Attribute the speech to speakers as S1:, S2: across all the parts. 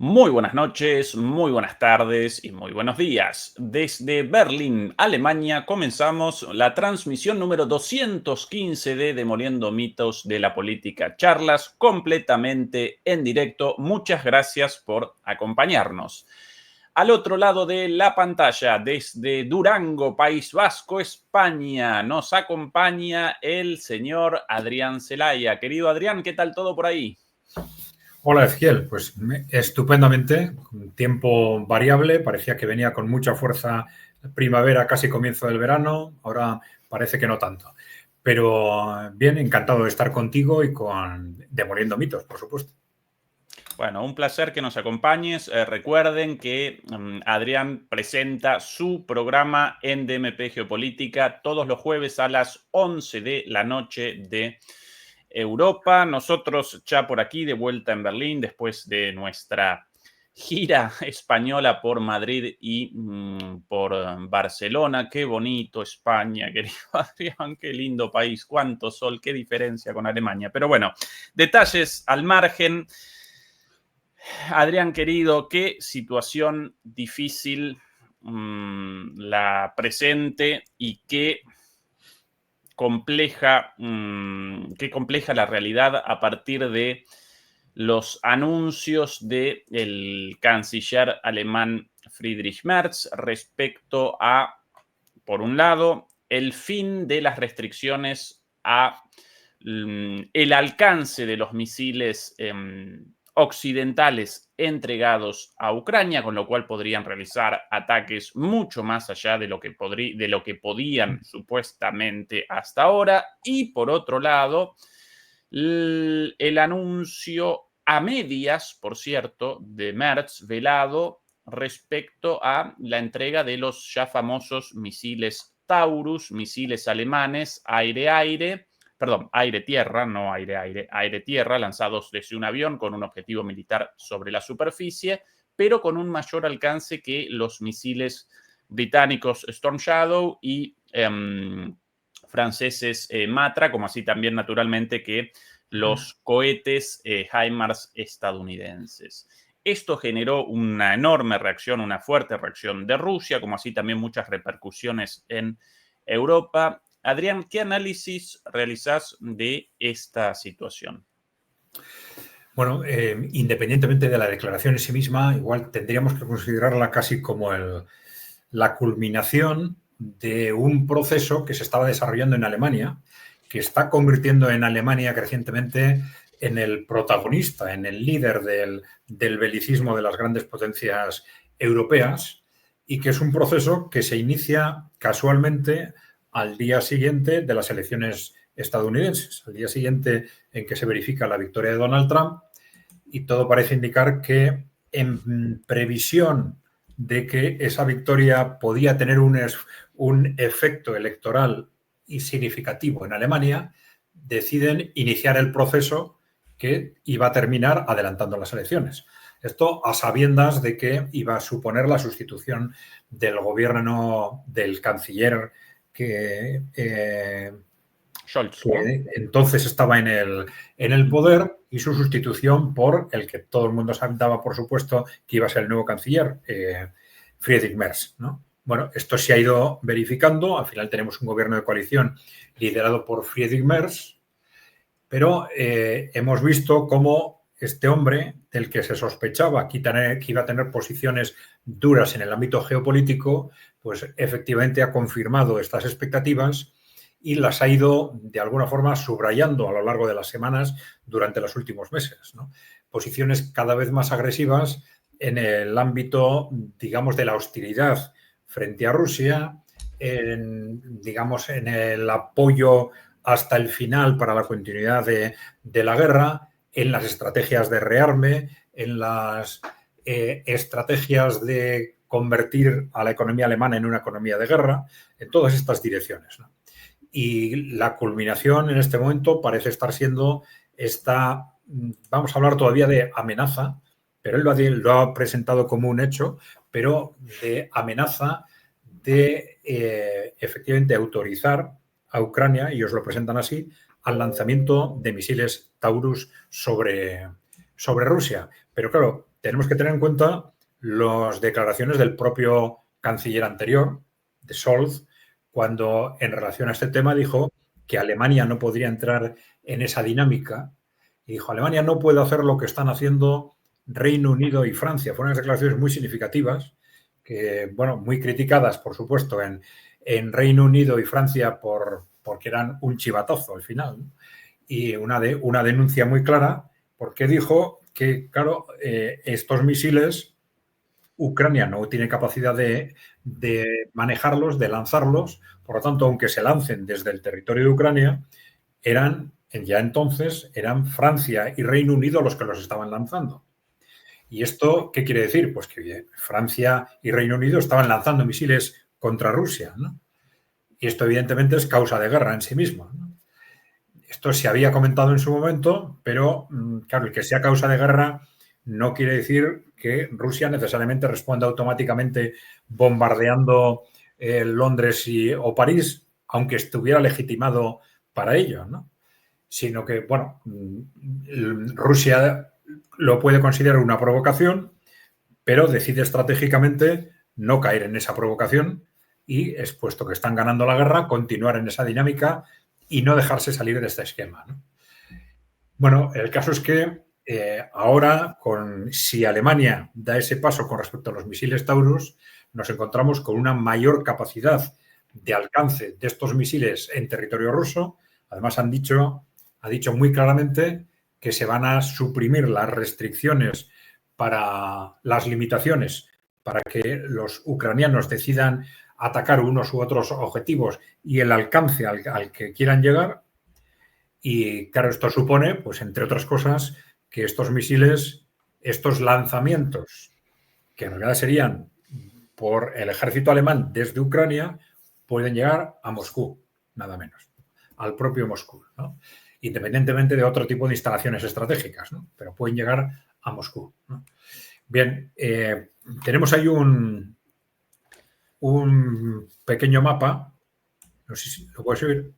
S1: Muy buenas noches, muy buenas tardes y muy buenos días. Desde Berlín, Alemania, comenzamos la transmisión número 215 de Demoliendo Mitos de la Política. Charlas completamente en directo. Muchas gracias por acompañarnos. Al otro lado de la pantalla, desde Durango, País Vasco, España, nos acompaña el señor Adrián Celaya. Querido Adrián, ¿qué tal todo por ahí?
S2: Hola, Ezequiel. Pues estupendamente, tiempo variable, parecía que venía con mucha fuerza primavera, casi comienzo del verano, ahora parece que no tanto. Pero bien, encantado de estar contigo y con Demoliendo Mitos, por supuesto.
S1: Bueno, un placer que nos acompañes. Recuerden que Adrián presenta su programa en DMP Geopolítica todos los jueves a las 11 de la noche de Europa. Nosotros ya por aquí de vuelta en Berlín después de nuestra gira española por Madrid y por Barcelona. Qué bonito España, querido Adrián, qué lindo país, cuánto sol, qué diferencia con Alemania. Pero bueno, detalles al margen. Adrián, querido, qué situación difícil la presente y qué compleja la realidad a partir de los anuncios del canciller alemán Friedrich Merz respecto a, por un lado, el fin de las restricciones a el alcance de los misiles occidentales entregados a Ucrania, con lo cual podrían realizar ataques mucho más allá de lo que podían supuestamente hasta ahora. Y por otro lado, el anuncio a medias, por cierto, de Merz velado respecto a la entrega de los ya famosos misiles Taurus, misiles alemanes aire-aire, perdón, aire-tierra, no aire-aire, aire-tierra, lanzados desde un avión con un objetivo militar sobre la superficie, pero con un mayor alcance que los misiles británicos Storm Shadow y franceses Matra, como así también naturalmente que los cohetes HIMARS estadounidenses. Esto generó una enorme reacción, una fuerte reacción de Rusia, como así también muchas repercusiones en Europa. Adrián, ¿qué análisis realizás de esta situación?
S2: Bueno, independientemente de la declaración en sí misma, igual tendríamos que considerarla casi como la culminación de un proceso que se estaba desarrollando en Alemania, que está convirtiendo en Alemania crecientemente en el protagonista, en el líder del belicismo de las grandes potencias europeas, y que es un proceso que se inicia casualmente al día siguiente de las elecciones estadounidenses, al día siguiente en que se verifica la victoria de Donald Trump, y todo parece indicar que en previsión de que esa victoria podía tener un efecto electoral y significativo en Alemania, deciden iniciar el proceso que iba a terminar adelantando las elecciones. Esto a sabiendas de que iba a suponer la sustitución del gobierno del canciller que
S1: Scholz, ¿no?
S2: que entonces estaba en el poder, y su sustitución por el que todo el mundo daba por supuesto que iba a ser el nuevo canciller, Friedrich Merz, ¿no? Bueno, esto se ha ido verificando. Al final tenemos un gobierno de coalición liderado por Friedrich Merz, pero hemos visto cómo este hombre, del que se sospechaba que iba a tener posiciones duras en el ámbito geopolítico, pues efectivamente ha confirmado estas expectativas y las ha ido de alguna forma subrayando a lo largo de las semanas durante los últimos meses, ¿no? Posiciones cada vez más agresivas en el ámbito, digamos, de la hostilidad frente a Rusia, digamos, en el apoyo hasta el final para la continuidad de la guerra, en las estrategias de rearme, en las estrategias de convertir a la economía alemana en una economía de guerra, en todas estas direcciones, ¿no? Y la culminación en este momento parece estar siendo esta, vamos a hablar todavía de amenaza, pero él lo ha presentado como un hecho, pero de amenaza de efectivamente autorizar a Ucrania, y ellos lo presentan así, al lanzamiento de misiles Taurus sobre Rusia. Pero claro, tenemos que tener en cuenta las declaraciones del propio canciller anterior, de Scholz, cuando en relación a este tema dijo que Alemania no podría entrar en esa dinámica. Y dijo, Alemania no puede hacer lo que están haciendo Reino Unido y Francia. Fueron unas declaraciones muy significativas, que, bueno, muy criticadas, por supuesto, en Reino Unido y Francia porque eran un chivatazo al final, ¿no? Y una denuncia muy clara, porque dijo que, claro, estos misiles, Ucrania no tiene capacidad de manejarlos, de lanzarlos, por lo tanto, aunque se lancen desde el territorio de Ucrania, ya entonces eran Francia y Reino Unido los que los estaban lanzando. ¿Y esto qué quiere decir? Pues que Francia y Reino Unido estaban lanzando misiles contra Rusia, ¿no? Y esto evidentemente es causa de guerra en sí misma, ¿no? Esto se había comentado en su momento, pero claro, el que sea causa de guerra no quiere decir que Rusia necesariamente responda automáticamente bombardeando Londres o París, aunque estuviera legitimado para ello, ¿no? Sino que, bueno, Rusia lo puede considerar una provocación, pero decide estratégicamente no caer en esa provocación y, puesto que están ganando la guerra, continuar en esa dinámica y no dejarse salir de este esquema, ¿no? Bueno, el caso es que ahora, si Alemania da ese paso con respecto a los misiles Taurus, nos encontramos con una mayor capacidad de alcance de estos misiles en territorio ruso. Además, ha dicho muy claramente que se van a suprimir las restricciones para las limitaciones para que los ucranianos decidan atacar unos u otros objetivos y el alcance al que quieran llegar. Y claro, esto supone, pues entre otras cosas, que estos misiles, estos lanzamientos, que en realidad serían por el ejército alemán desde Ucrania, pueden llegar a Moscú, nada menos, al propio Moscú, ¿no? Independientemente de otro tipo de instalaciones estratégicas, ¿no? Pero pueden llegar a Moscú, ¿no? Bien, tenemos ahí un pequeño mapa, no sé si lo puedes ver.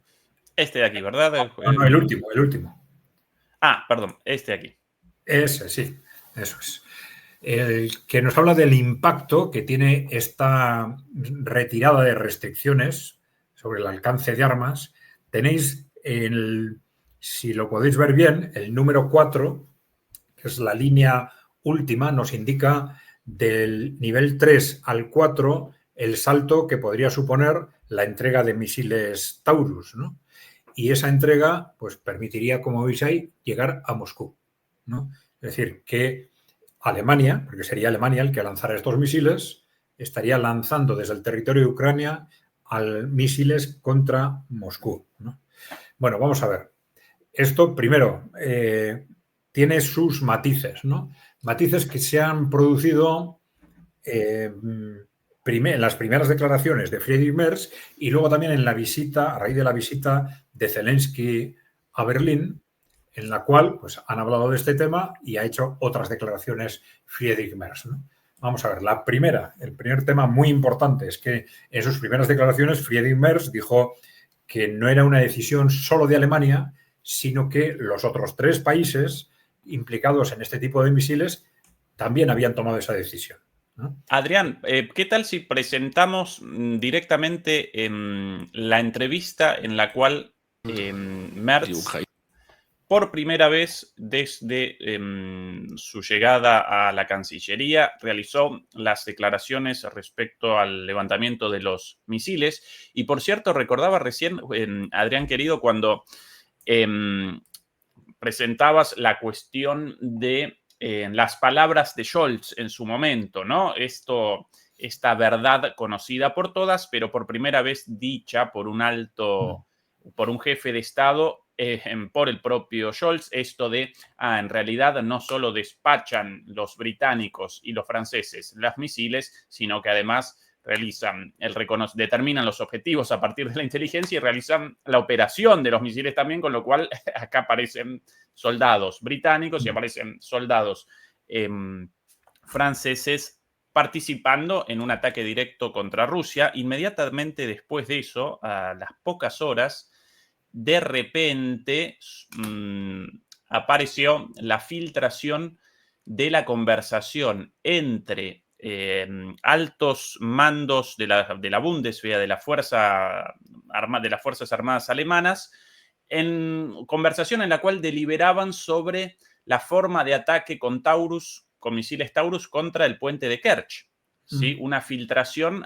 S1: Este de aquí, ¿verdad?
S2: No, el último.
S1: Ah, perdón, este de aquí.
S2: Ese, sí, eso es. El que nos habla del impacto que tiene esta retirada de restricciones sobre el alcance de armas. Tenéis, si lo podéis ver bien, el número 4, que es la línea última, nos indica del nivel 3 al 4 el salto que podría suponer la entrega de misiles Taurus, ¿no? Y esa entrega pues permitiría, como veis ahí, llegar a Moscú, ¿no? Es decir, que Alemania, porque sería Alemania el que lanzara estos misiles, estaría lanzando desde el territorio de Ucrania misiles contra Moscú, ¿no? Bueno, vamos a ver. Esto, primero, tiene sus matices, ¿no? Matices que se han producido en las primeras declaraciones de Friedrich Merz y luego también en la visita, a raíz de la visita de Zelensky a Berlín, en la cual pues, han hablado de este tema y ha hecho otras declaraciones Friedrich Merz, ¿no? Vamos a ver, el primer tema muy importante es que en sus primeras declaraciones Friedrich Merz dijo que no era una decisión solo de Alemania, sino que los otros 3 países implicados en este tipo de misiles también habían tomado esa decisión, ¿no?
S1: Adrián, ¿qué tal si presentamos directamente la entrevista en la cual Merz, por primera vez desde su llegada a la Cancillería, realizó las declaraciones respecto al levantamiento de los misiles? Y por cierto, recordaba recién, Adrián querido, cuando presentabas la cuestión de las palabras de Scholz en su momento, ¿no? Esta verdad conocida por todas, pero por primera vez dicha por por un jefe de Estado, por el propio Scholz, esto de, en realidad no solo despachan los británicos y los franceses las misiles, sino que además determinan los objetivos a partir de la inteligencia y realizan la operación de los misiles también, con lo cual acá aparecen soldados británicos y aparecen soldados franceses participando en un ataque directo contra Rusia. Inmediatamente después de eso, a las pocas horas, de repente apareció la filtración de la conversación entre altos mandos de la Bundeswehr, de las Fuerzas Armadas alemanas, en conversación en la cual deliberaban sobre la forma de ataque con misiles Taurus contra el puente de Kerch. ¿Sí? Una filtración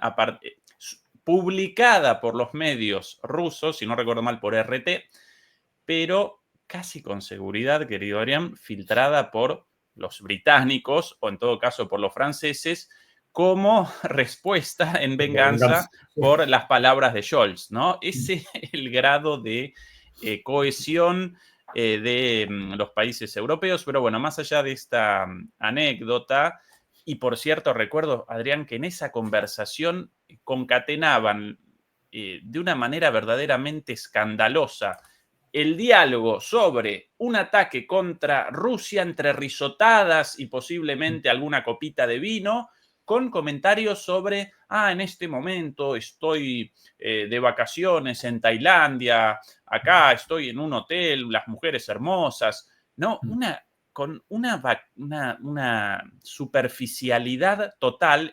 S1: publicada por los medios rusos, si no recuerdo mal, por RT, pero casi con seguridad, querido Adrián, filtrada por los británicos, o en todo caso por los franceses, como respuesta en venganza por las palabras de Scholz, ¿no? Ese es el grado de cohesión de los países europeos. Pero bueno, más allá de esta anécdota, y por cierto, recuerdo, Adrián, que en esa conversación concatenaban de una manera verdaderamente escandalosa el diálogo sobre un ataque contra Rusia entre risotadas y posiblemente alguna copita de vino, con comentarios sobre, en este momento estoy de vacaciones en Tailandia, acá estoy en un hotel, las mujeres hermosas, ¿no? Con una superficialidad total.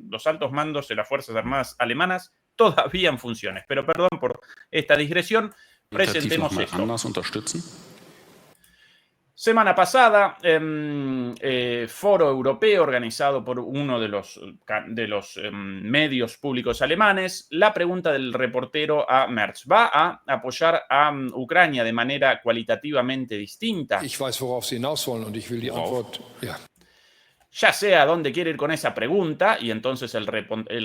S1: Los altos mandos de las Fuerzas Armadas alemanas todavía en funciones. Pero perdón por esta digresión. Presentemos esto. Semana pasada, foro europeo organizado por uno de los medios públicos alemanes, la pregunta del reportero a Merz: ¿va a apoyar a Ucrania de manera cualitativamente distinta?
S3: Ich weiß, worauf Sie hinaus wollen, und ich will die Antwort, ja.
S1: Ya sé a dónde quiere ir con esa pregunta, y entonces el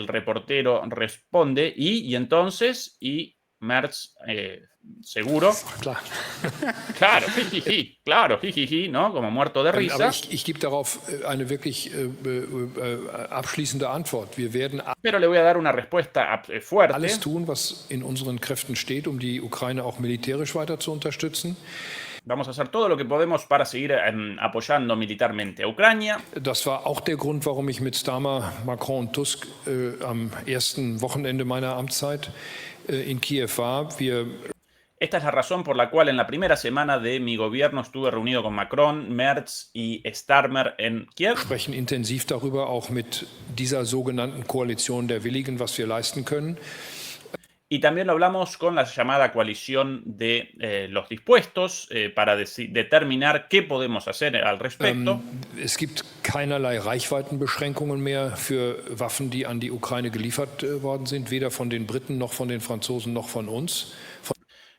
S1: reportero responde, y entonces, Merz, seguro.
S3: Klar.
S1: Claro, jijiji, ¿no? Como muerto de risa.
S3: Aber ich gebe darauf eine wirklich abschließende Antwort. Wir werden
S1: Pero le voy a dar una respuesta fuerte.
S3: alles tun, was in unseren Kräften steht, um die Ukraine auch militärisch weiter zu unterstützen.
S1: Vamos a hacer todo lo que podemos para seguir apoyando militarmente a Ucrania.
S3: Das war auch der Grund, warum ich mit Starmer, Macron und Tusk am ersten Wochenende meiner Amtszeit in Kiew war.
S1: Esta es la razón por la cual en la primera semana de mi gobierno estuve reunido con Macron, Merz y Starmer en Kiev.
S3: Sprechen intensiv darüber, auch mit dieser sogenannten Koalition der Willigen, was wir leisten können.
S1: Y también lo hablamos con la llamada coalición de los dispuestos para determinar qué podemos hacer al respecto.
S3: Es gibt keinerlei Reichweitenbeschränkungen mehr für Waffen, die an die Ukraine geliefert worden sind, weder von den Briten noch von den Franzosen noch von uns.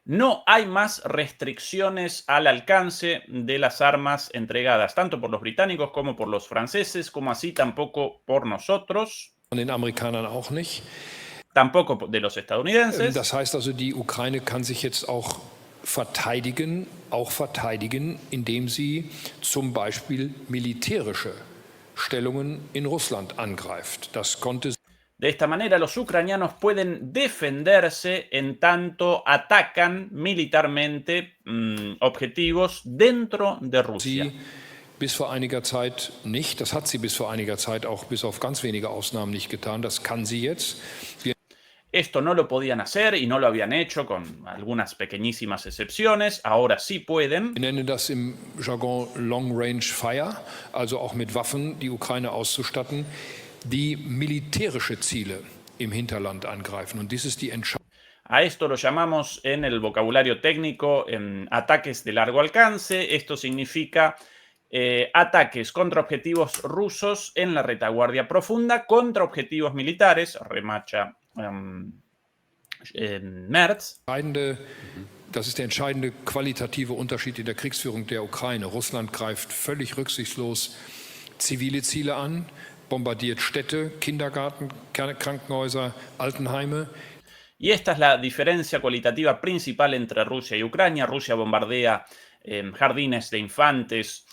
S1: No hay más restricciones al alcance de las armas entregadas, tanto por los británicos como por los franceses, como así tampoco por nosotros.
S3: Von den Amerikanern auch nicht.
S1: Tampoco de los estadounidenses.
S3: Das heißt also, die Ukraine kann sich jetzt auch verteidigen, indem sie zum Beispiel militärische Stellungen in Russland angreift. Das konnte.
S1: De esta manera, los ucranianos pueden defenderse en tanto atacan militarmente objetivos dentro de Rusia.
S3: Bis vor einiger Zeit nicht. Das hat sie bis vor einiger Zeit auch bis auf ganz wenige Ausnahmen nicht getan. Das kann sie jetzt.
S1: Esto no lo podían hacer y no lo habían hecho, con algunas pequeñísimas excepciones. Ahora sí pueden.
S3: Wir nennen das im Jargon Long Range Fire, also auch mit Waffen die Ukraine auszustatten, die militärische Ziele im Hinterland angreifen. Und dies ist die Entscheidung.
S1: A esto lo llamamos en el vocabulario técnico ataques de largo alcance. Esto significa ataques contra objetivos rusos en la retaguardia profunda, contra objetivos militares, remacha Merz.
S3: Das ist der entscheidende qualitative Unterschied in der Kriegsführung der Ukraine. Russland greift völlig rücksichtslos zivile Ziele an, bombardiert Städte, Kindergarten, Krankenhäuser, Altenheime.
S1: Y esta es la diferencia cualitativa principal entre Rusia y Ucrania. Rusia bombardea jardines de infantes,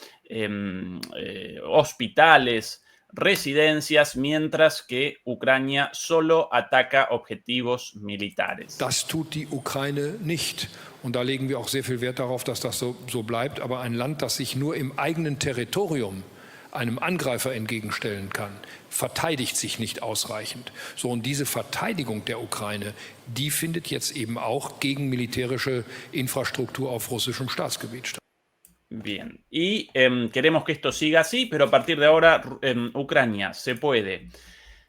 S1: hospitales, residencias, mientras que Ucrania solo ataca objetivos militares.
S3: Das tut die Ukraine nicht. Und da legen wir auch sehr viel Wert darauf, dass das so bleibt. Aber ein Land, das sich nur im eigenen Territorium einem Angreifer entgegenstellen kann, verteidigt sich nicht ausreichend. So, und diese Verteidigung der Ukraine, die findet jetzt eben auch gegen militärische Infrastruktur auf russischem Staatsgebiet statt.
S1: Bien, y queremos que esto siga así, pero a partir de ahora Ucrania se puede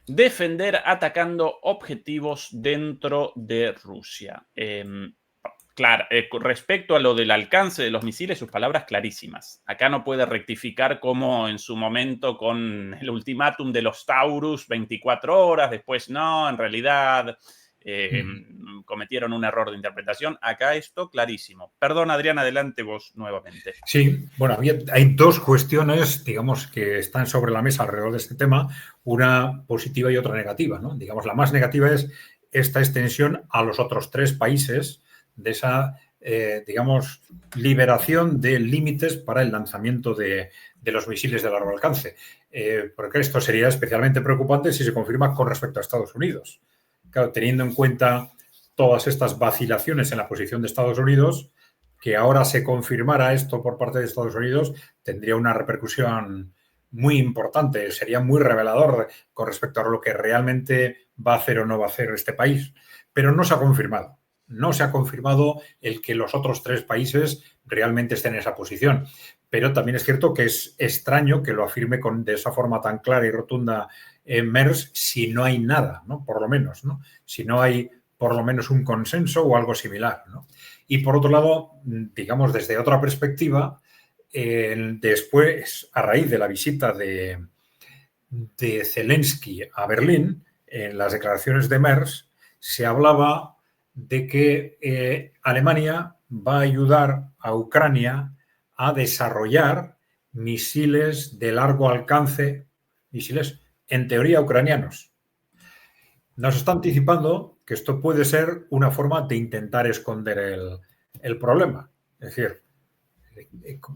S1: defender atacando objetivos dentro de Rusia. Claro, respecto a lo del alcance de los misiles, sus palabras clarísimas. Acá no puede rectificar como en su momento con el ultimátum de los Taurus, 24 horas, después no, en realidad cometieron un error de interpretación. Acá esto clarísimo. Perdón, Adrián, adelante vos nuevamente.
S2: Sí, bueno, hay dos cuestiones, digamos, que están sobre la mesa alrededor de este tema, una positiva y otra negativa, ¿no? Digamos, la más negativa es esta extensión a los otros 3 países de esa, digamos, liberación de límites para el lanzamiento de los misiles de largo alcance. Porque esto sería especialmente preocupante si se confirma con respecto a Estados Unidos. Claro, teniendo en cuenta todas estas vacilaciones en la posición de Estados Unidos, que ahora se confirmara esto por parte de Estados Unidos tendría una repercusión muy importante, sería muy revelador con respecto a lo que realmente va a hacer o no va a hacer este país. Pero no se ha confirmado. No se ha confirmado el que los otros 3 países realmente estén en esa posición. Pero también es cierto que es extraño que lo afirme de esa forma tan clara y rotunda Merz si no hay nada, ¿no? Por lo menos, ¿no? Si no hay por lo menos un consenso o algo similar, ¿no? Y por otro lado, digamos, desde otra perspectiva, después, a raíz de la visita de Zelensky a Berlín, en las declaraciones de Merz, se hablaba de que Alemania va a ayudar a Ucrania a desarrollar misiles de largo alcance, misiles en teoría ucranianos. Nos está anticipando que esto puede ser una forma de intentar esconder el problema. Es decir,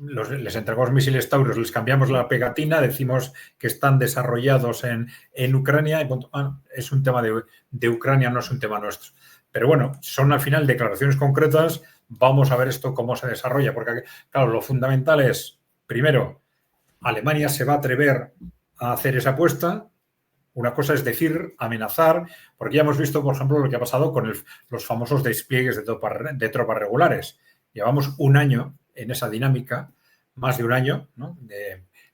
S2: les entregamos misiles Taurus, les cambiamos la pegatina, decimos que están desarrollados en Ucrania y es un tema de Ucrania, no es un tema nuestro. Pero bueno, son al final declaraciones concretas, vamos a ver esto cómo se desarrolla, porque claro, lo fundamental es, primero, Alemania se va a atrever a hacer esa apuesta. Una cosa es decir, amenazar, porque ya hemos visto, por ejemplo, lo que ha pasado con los famosos despliegues de tropas regulares. Llevamos un año en esa dinámica, más de un año, ¿no?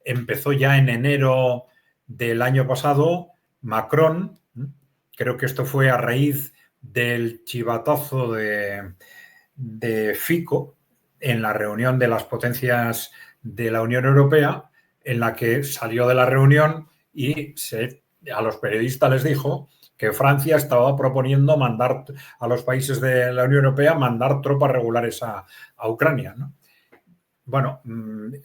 S2: Empezó ya en enero del año pasado Macron, creo que esto fue a raíz del chivatazo de Fico en la reunión de las potencias de la Unión Europea, en la que salió de la reunión y a los periodistas les dijo que Francia estaba proponiendo mandar a los países de la Unión Europea mandar tropas regulares a Ucrania, ¿no? Bueno,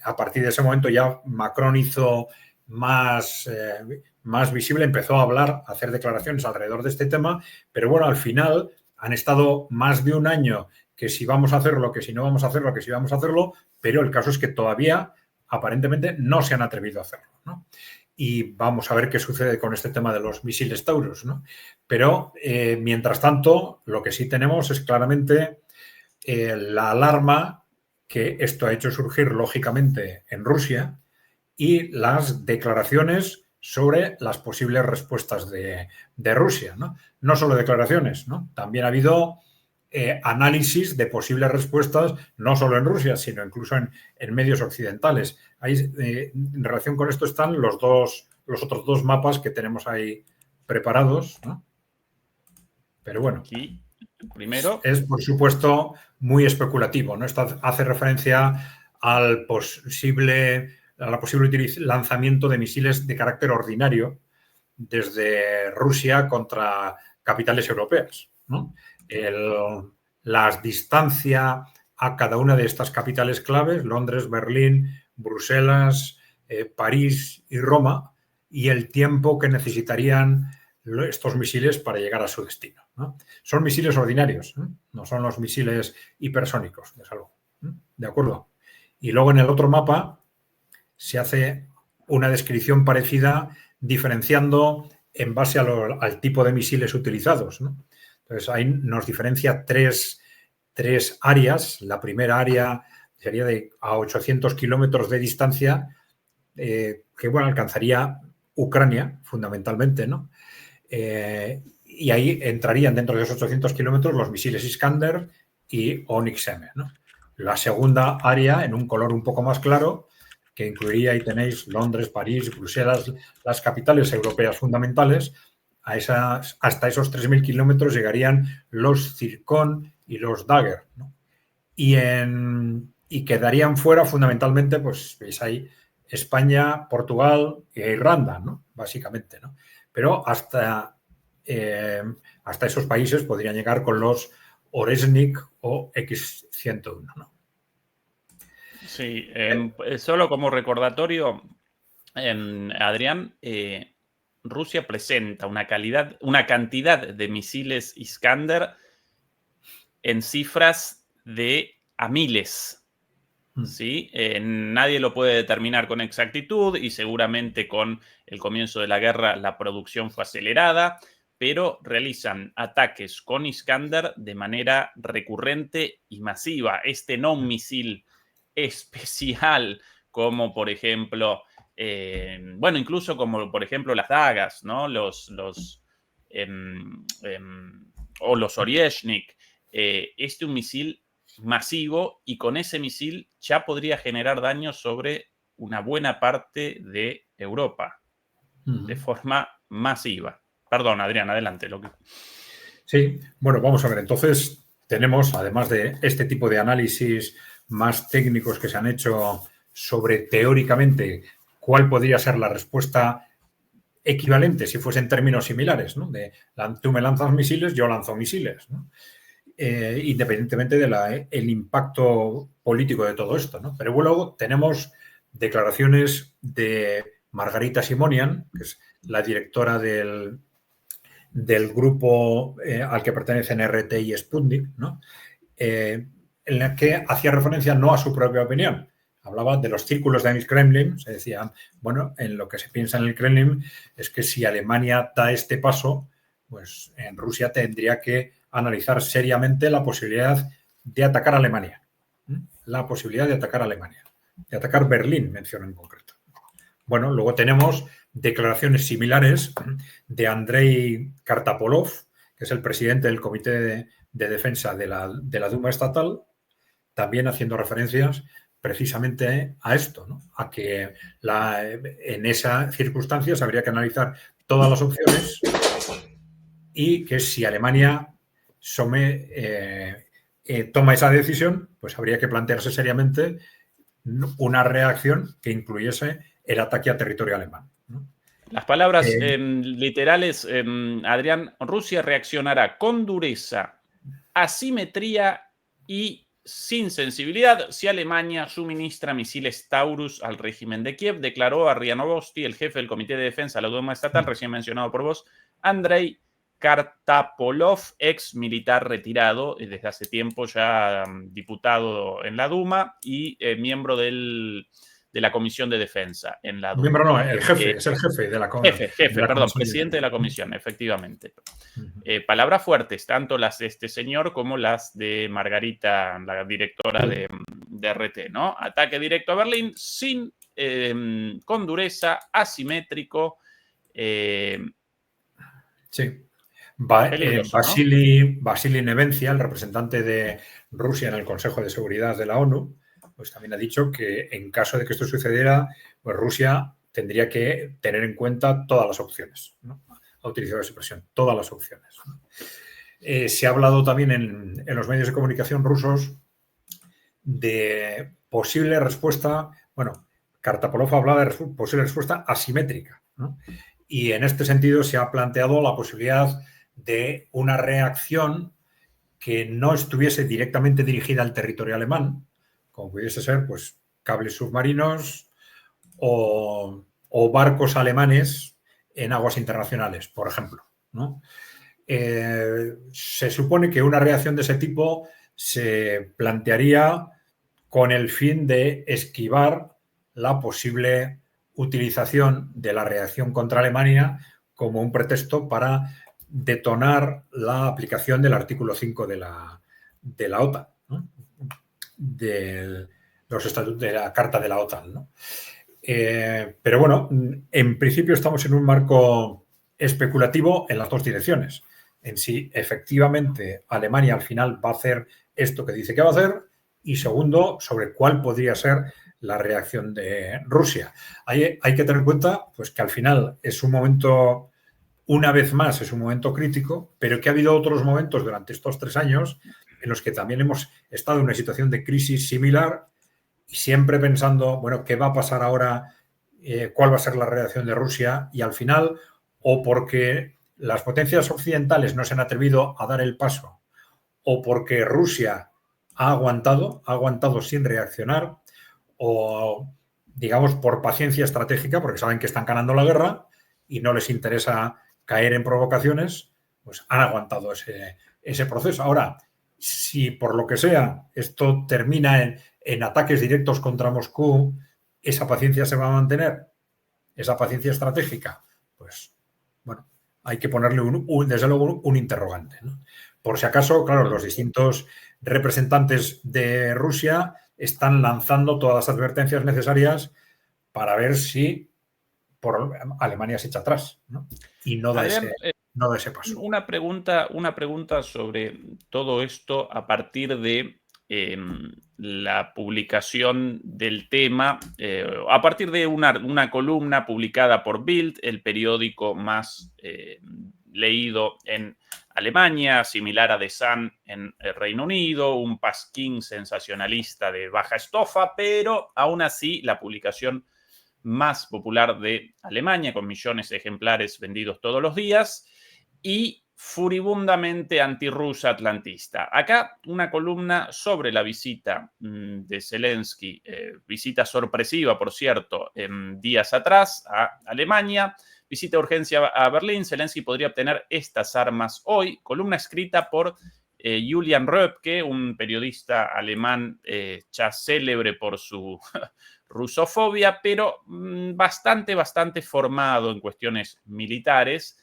S2: a partir de ese momento ya Macron hizo más visible, empezó a hablar, a hacer declaraciones alrededor de este tema, pero bueno, al final han estado más de un año que si vamos a hacerlo, que si no vamos a hacerlo, que si vamos a hacerlo, pero el caso es que todavía aparentemente no se han atrevido a hacerlo, ¿no? Y vamos a ver qué sucede con este tema de los misiles Taurus, ¿no? Pero, mientras tanto, lo que sí tenemos es claramente la alarma que esto ha hecho surgir, lógicamente, en Rusia y las declaraciones sobre las posibles respuestas de Rusia, ¿no? No solo declaraciones, ¿no? También ha habido análisis de posibles respuestas, no solo en Rusia, sino incluso en medios occidentales. Ahí, en relación con esto están los otros 2 mapas que tenemos ahí preparados, ¿no? Pero bueno,
S1: aquí, primero,
S2: es por supuesto muy especulativo, ¿no? Esto hace referencia al posible lanzamiento de misiles de carácter ordinario desde Rusia contra capitales europeas, ¿no? La distancia a cada una de estas capitales claves, Londres, Berlín, Bruselas, París y Roma, y el tiempo que necesitarían estos misiles para llegar a su destino, ¿no? Son misiles ordinarios, ¿eh? No son los misiles hipersónicos, desde luego. ¿De acuerdo? Y luego en el otro mapa se hace una descripción parecida diferenciando en base al tipo de misiles utilizados, ¿no? Entonces, ahí nos diferencia tres áreas. La primera área sería a 800 kilómetros de distancia, que, bueno, alcanzaría Ucrania, fundamentalmente, ¿no? Y ahí entrarían dentro de esos 800 kilómetros los misiles Iskander y Onyx-M, ¿no? la segunda área en un color un poco más claro, que incluiría, ahí tenéis Londres, París, Bruselas, las capitales europeas fundamentales. Hasta esos 3.000 kilómetros llegarían los Zircon y los Dagger, ¿no? Y quedarían fuera fundamentalmente, pues veis ahí, España, Portugal e Irlanda, ¿no? Básicamente, ¿no? Pero hasta esos países podrían llegar con los Oresnik o X-101, ¿no?
S1: Sí, solo como recordatorio, Adrián, Rusia presenta una cantidad de misiles Iskander en cifras de a miles. ¿Sí? Nadie lo puede determinar con exactitud y seguramente con el comienzo de la guerra la producción fue acelerada, pero realizan ataques con Iskander de manera recurrente y masiva. Este no un misil especial como por ejemplo, bueno, incluso como por ejemplo las dagas, ¿no? O los Oryezhnik. Un misil masivo y con ese misil ya podría generar daños sobre una buena parte de Europa de forma masiva. Perdón, Adrián, adelante.
S2: Sí, bueno, vamos a ver. Entonces, tenemos, además de este tipo de análisis más técnicos que se han hecho sobre teóricamente cuál podría ser la respuesta equivalente si fuesen términos similares, ¿no? Tú me lanzas misiles, yo lanzo misiles, ¿no? Independientemente del impacto político de todo esto, ¿no? Pero luego tenemos declaraciones de Margarita Simonian, que es la directora del grupo al que pertenecen RT y Sputnik, ¿no? En la que hacía referencia no a su propia opinión, hablaba de los círculos del Kremlin, se decía, bueno, en lo que se piensa en el Kremlin es que si Alemania da este paso, pues en Rusia tendría que analizar seriamente la posibilidad de atacar a Alemania. La posibilidad de atacar a Alemania. De atacar Berlín, menciono en concreto. Bueno, luego tenemos declaraciones similares de Andrei Kartapolov, que es el presidente del Comité de Defensa de la Duma Estatal, también haciendo referencias precisamente a esto, ¿no? A que en esas circunstancias habría que analizar todas las opciones y que si Alemania toma esa decisión, pues habría que plantearse seriamente una reacción que incluyese el ataque a territorio alemán, ¿no?
S1: Las palabras literales, Adrián, Rusia reaccionará con dureza, asimetría y sin sensibilidad si Alemania suministra misiles Taurus al régimen de Kiev, declaró a RIA Novosti, el jefe del Comité de Defensa de la Duma Estatal, recién mencionado por vos, Andrei Kartapolov, ex militar retirado, desde hace tiempo ya diputado en la Duma y miembro de la Comisión de Defensa en la Duma.
S2: Miembro no, el jefe, es el jefe de la Comisión.
S1: Perdón, presidente de la Comisión, efectivamente. Palabras fuertes, tanto las de este señor como las de Margarita, la directora de RT, ¿no? Ataque directo a Berlín con dureza, asimétrico.
S2: Sí.
S1: Peligroso,
S2: Vasily Nevencia, el representante de Rusia en el Consejo de Seguridad de la ONU, pues también ha dicho que en caso de que esto sucediera, pues Rusia tendría que tener en cuenta todas las opciones, ¿no? Ha utilizado esa expresión, todas las opciones, ¿no? Se ha hablado también en los medios de comunicación rusos de posible respuesta, bueno, Kartapolov hablaba de posible respuesta asimétrica, ¿no? Y en este sentido se ha planteado la posibilidad de una reacción que no estuviese directamente dirigida al territorio alemán, como pudiese ser pues, cables submarinos o barcos alemanes en aguas internacionales, por ejemplo, ¿no? Se supone que una reacción de ese tipo se plantearía con el fin de esquivar la posible utilización de la reacción contra Alemania como un pretexto para detonar la aplicación del artículo 5 de la OTAN, ¿no? De los estatutos de la Carta de la OTAN, ¿no? Pero bueno, en principio estamos en un marco especulativo en las dos direcciones. En si efectivamente Alemania al final va a hacer esto que dice que va a hacer y segundo, sobre cuál podría ser la reacción de Rusia. Hay que tener en cuenta pues, que al final es un momento, una vez más, es un momento crítico, pero que ha habido otros momentos durante estos 3 años en los que también hemos estado en una situación de crisis similar y siempre pensando, bueno, ¿qué va a pasar ahora? ¿Cuál va a ser la reacción de Rusia? Y al final, o porque las potencias occidentales no se han atrevido a dar el paso, o porque Rusia ha aguantado sin reaccionar, o digamos por paciencia estratégica, porque saben que están ganando la guerra y no les interesa caer en provocaciones, pues han aguantado ese proceso. Ahora, si por lo que sea esto termina en ataques directos contra Moscú, ¿esa paciencia se va a mantener? ¿Esa paciencia estratégica? Pues, bueno, hay que ponerle desde luego un interrogante, ¿no? Por si acaso, claro, los distintos representantes de Rusia están lanzando todas las advertencias necesarias para ver si Alemania se echa atrás, ¿no? Y no da,
S1: Adrián,
S2: ese paso.
S1: una pregunta sobre todo esto a partir de la publicación del tema, a partir de una columna publicada por Bild, el periódico más leído en Alemania, similar a The Sun en el Reino Unido, un pasquín sensacionalista de baja estofa, pero aún así la publicación más popular de Alemania, con millones de ejemplares vendidos todos los días, y furibundamente antirrusa atlantista. Acá una columna sobre la visita de Zelensky, visita sorpresiva, por cierto, días atrás a Alemania, visita de urgencia a Berlín, Zelensky podría obtener estas armas hoy, columna escrita por Julian Röpke, un periodista alemán ya célebre por su rusofobia, pero bastante formado en cuestiones militares.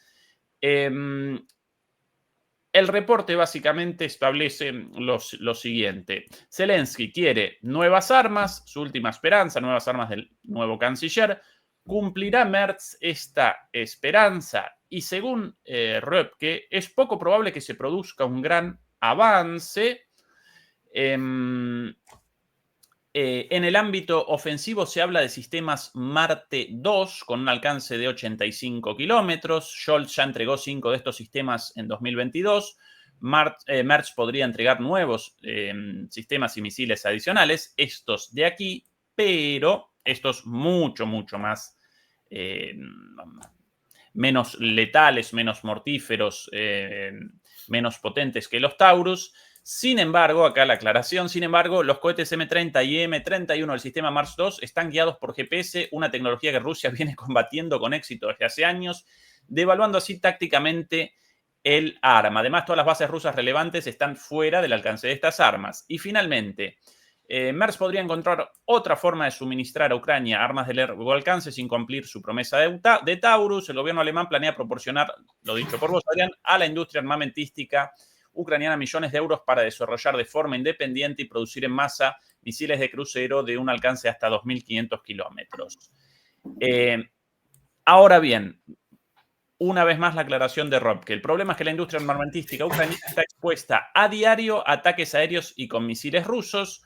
S1: El reporte básicamente establece lo siguiente. Zelensky quiere nuevas armas, su última esperanza, nuevas armas del nuevo canciller. ¿Cumplirá Merz esta esperanza? Y según Röpke, es poco probable que se produzca un gran avance. En el ámbito ofensivo se habla de sistemas Marte 2 con un alcance de 85 kilómetros. Scholz ya entregó 5 de estos sistemas en 2022. Merz podría entregar nuevos sistemas y misiles adicionales, estos de aquí, pero estos mucho más menos letales, menos mortíferos, menos potentes que los Taurus. Sin embargo, acá la aclaración, los cohetes M30 y M31 del sistema Mars 2 están guiados por GPS, una tecnología que Rusia viene combatiendo con éxito desde hace años, devaluando así tácticamente el arma. Además, todas las bases rusas relevantes están fuera del alcance de estas armas. Y finalmente, Merz podría encontrar otra forma de suministrar a Ucrania armas de largo alcance sin cumplir su promesa de Taurus. El gobierno alemán planea proporcionar, lo dicho por vos, Adrián, a la industria armamentística ucraniana millones de euros para desarrollar de forma independiente y producir en masa misiles de crucero de un alcance hasta 2.500 kilómetros. Ahora bien, una vez más la aclaración de Röpke. El problema es que la industria armamentística ucraniana está expuesta a diario a ataques aéreos y con misiles rusos.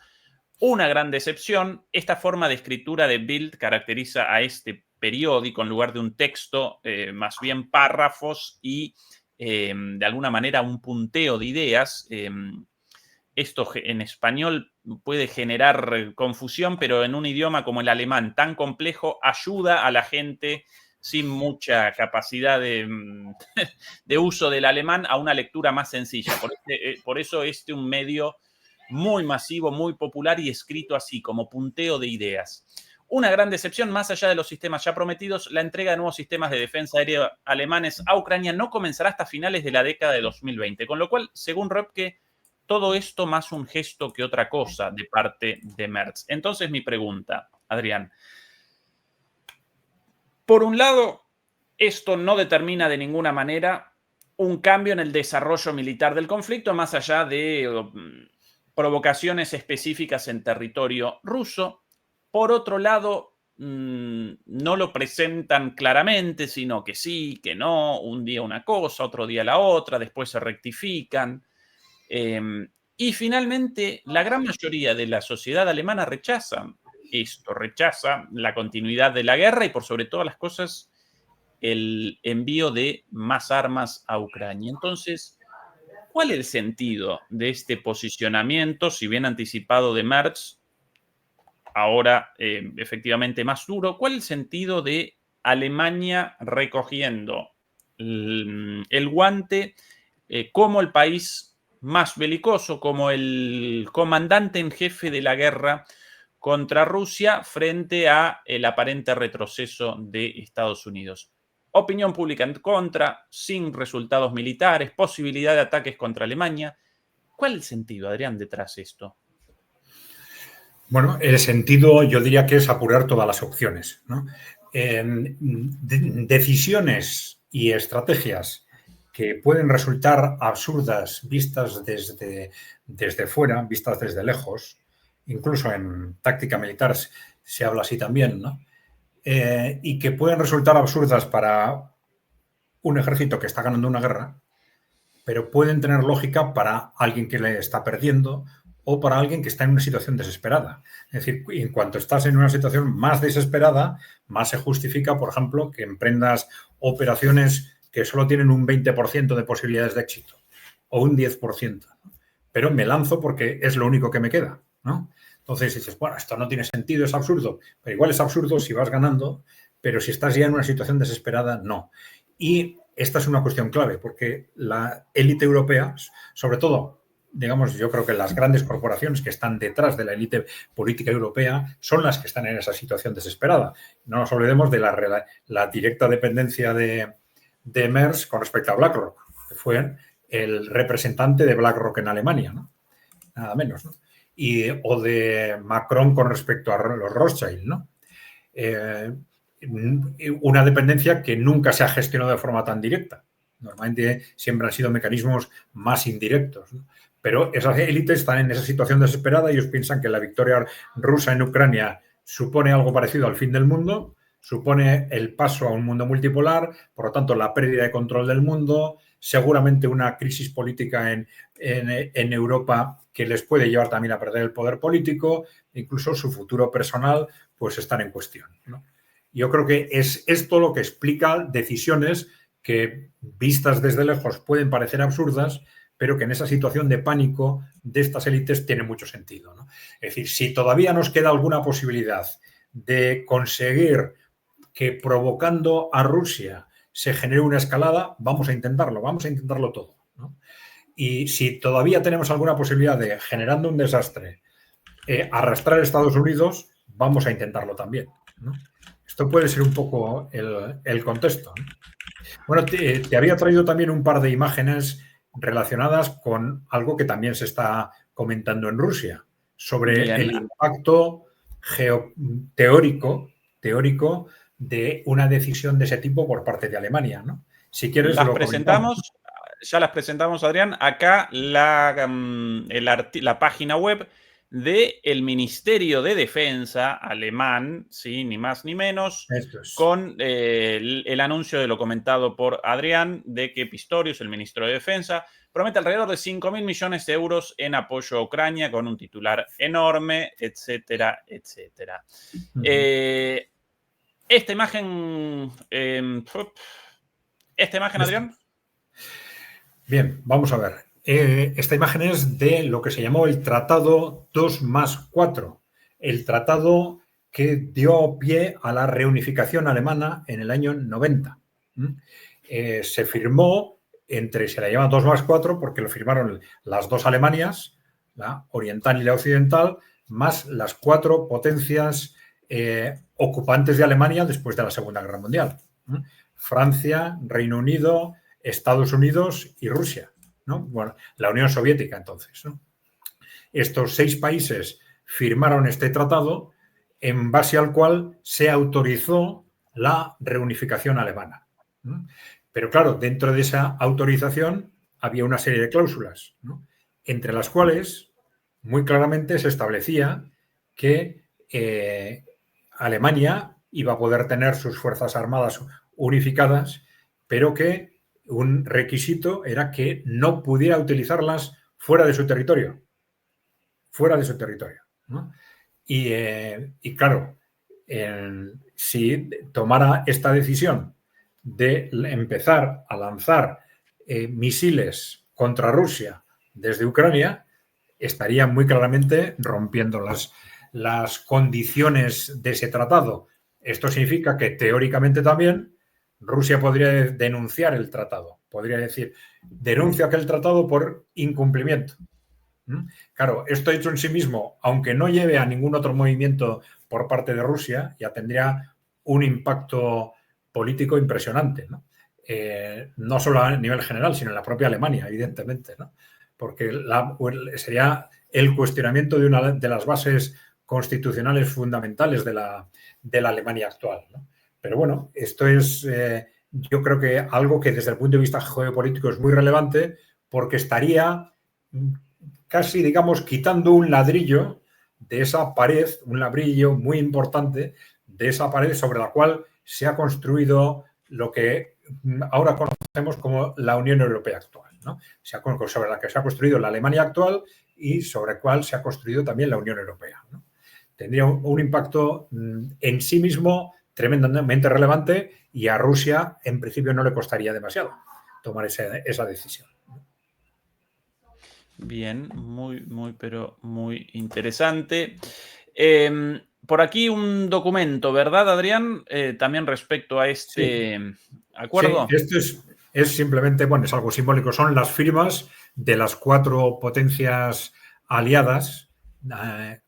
S1: Una gran decepción, esta forma de escritura de Bild caracteriza a este periódico en lugar de un texto, más bien párrafos y de alguna manera un punteo de ideas. Esto en español puede generar confusión, pero en un idioma como el alemán tan complejo ayuda a la gente sin mucha capacidad de uso del alemán a una lectura más sencilla. Por eso un medio muy masivo, muy popular y escrito así, como punteo de ideas. Una gran decepción, más allá de los sistemas ya prometidos, la entrega de nuevos sistemas de defensa aérea alemanes a Ucrania no comenzará hasta finales de la década de 2020, con lo cual, según Röpke, todo esto más un gesto que otra cosa de parte de Merz. Entonces, mi pregunta, Adrián. Por un lado, esto no determina de ninguna manera un cambio en el desarrollo militar del conflicto, más allá de provocaciones específicas en territorio ruso. Por otro lado, no lo presentan claramente, sino que sí, que no, un día una cosa, otro día la otra, después se rectifican. Y finalmente, la gran mayoría de la sociedad alemana rechaza esto, rechaza la continuidad de la guerra y por sobre todas las cosas el envío de más armas a Ucrania. Entonces, ¿cuál es el sentido de este posicionamiento, si bien anticipado de Merz, ahora efectivamente más duro? ¿Cuál es el sentido de Alemania recogiendo el guante como el país más belicoso, como el comandante en jefe de la guerra contra Rusia frente a el aparente retroceso de Estados Unidos? Opinión pública en contra, sin resultados militares, posibilidad de ataques contra Alemania. ¿Cuál es el sentido, Adrián, detrás de esto?
S2: Bueno, el sentido yo diría que es apurar todas las opciones, ¿no? Decisiones y estrategias que pueden resultar absurdas vistas desde fuera, vistas desde lejos, incluso en táctica militar se habla así también, ¿no? Y que pueden resultar absurdas para un ejército que está ganando una guerra, pero pueden tener lógica para alguien que le está perdiendo o para alguien que está en una situación desesperada. Es decir, en cuanto estás en una situación más desesperada, más se justifica, por ejemplo, que emprendas operaciones que solo tienen un 20% de posibilidades de éxito o un 10%. Pero me lanzo porque es lo único que me queda, ¿no? Entonces dices, bueno, esto no tiene sentido, es absurdo. Pero igual es absurdo si vas ganando, pero si estás ya en una situación desesperada, no. Y esta es una cuestión clave, porque la élite europea, sobre todo, digamos, yo creo que las grandes corporaciones que están detrás de la élite política europea son las que están en esa situación desesperada. No nos olvidemos de la directa dependencia de Merz con respecto a BlackRock, que fue el representante de BlackRock en Alemania, ¿no? Nada menos, ¿no? O de Macron con respecto a los Rothschild, ¿no? Una dependencia que nunca se ha gestionado de forma tan directa. Normalmente siempre han sido mecanismos más indirectos, ¿no? Pero esas élites están en esa situación desesperada y ellos piensan que la victoria rusa en Ucrania supone algo parecido al fin del mundo, supone el paso a un mundo multipolar, por lo tanto la pérdida de control del mundo, seguramente una crisis política en Europa que les puede llevar también a perder el poder político, incluso su futuro personal, pues están en cuestión, ¿no? Yo creo que es esto lo que explica decisiones que, vistas desde lejos, pueden parecer absurdas, pero que en esa situación de pánico de estas élites tiene mucho sentido, ¿no? Es decir, si todavía nos queda alguna posibilidad de conseguir que provocando a Rusia se genere una escalada, vamos a intentarlo todo, ¿no? Y si todavía tenemos alguna posibilidad de, generando un desastre, arrastrar a Estados Unidos, vamos a intentarlo también, ¿no? Esto puede ser un poco el contexto, ¿no? Bueno, te había traído también un par de imágenes relacionadas con algo que también se está comentando en Rusia, sobre
S1: Bien.
S2: el impacto teórico de una decisión de ese tipo por parte de Alemania, ¿no? Si quieres,
S1: las
S2: lo
S1: presentamos.
S2: comentamos.
S1: Ya las presentamos, Adrián. Acá la página web del Ministerio de Defensa alemán, ¿sí? Ni más ni menos,
S2: Esto es.
S1: con el anuncio de lo comentado por Adrián, de que Pistorius, el ministro de Defensa, promete alrededor de 5.000 millones de euros en apoyo a Ucrania, con un titular enorme, etcétera, etcétera. Esta imagen, Adrián.
S2: Bien, vamos a ver. Esta imagen es de lo que se llamó el Tratado 2+4, el tratado que dio pie a la reunificación alemana en el año 90. Se firmó se la llama 2+4 porque lo firmaron las dos Alemanias, la oriental y la occidental, más las 4 potencias ocupantes de Alemania después de la Segunda Guerra Mundial. Francia, Reino Unido, Estados Unidos y Rusia, ¿no? Bueno, la Unión Soviética entonces, ¿no? Estos 6 países firmaron este tratado en base al cual se autorizó la reunificación alemana, ¿no? Pero claro, dentro de esa autorización había una serie de cláusulas, ¿no? Entre las cuales muy claramente se establecía que Alemania iba a poder tener sus fuerzas armadas unificadas, pero que un requisito era que no pudiera utilizarlas fuera de su territorio. fuera de su territorio, ¿no? Y claro, si tomara esta decisión de empezar a lanzar misiles contra Rusia desde Ucrania, estaría muy claramente rompiendo las condiciones de ese tratado. Esto significa que teóricamente también Rusia podría denunciar el tratado, podría decir, denuncio aquel tratado por incumplimiento. Claro, esto hecho en sí mismo, aunque no lleve a ningún otro movimiento por parte de Rusia, ya tendría un impacto político impresionante, ¿no? No solo a nivel general, sino en la propia Alemania, evidentemente, ¿no? Porque sería el cuestionamiento de una de las bases constitucionales fundamentales de la Alemania actual, ¿no? Pero bueno, esto es, yo creo que algo que desde el punto de vista geopolítico es muy relevante, porque estaría casi, digamos, quitando un ladrillo de esa pared, un ladrillo muy importante de esa pared sobre la cual se ha construido lo que ahora conocemos como la Unión Europea actual, ¿no? Sobre la que se ha construido la Alemania actual y sobre la cual se ha construido también la Unión Europea, ¿no? Tendría un impacto en sí mismo tremendamente relevante y a Rusia en principio no le costaría demasiado tomar esa decisión.
S1: Bien, pero muy interesante. Por aquí un documento, ¿verdad, Adrián? También respecto a este acuerdo.
S2: Sí, esto es simplemente, bueno, es algo simbólico. Son las firmas de las 4 potencias aliadas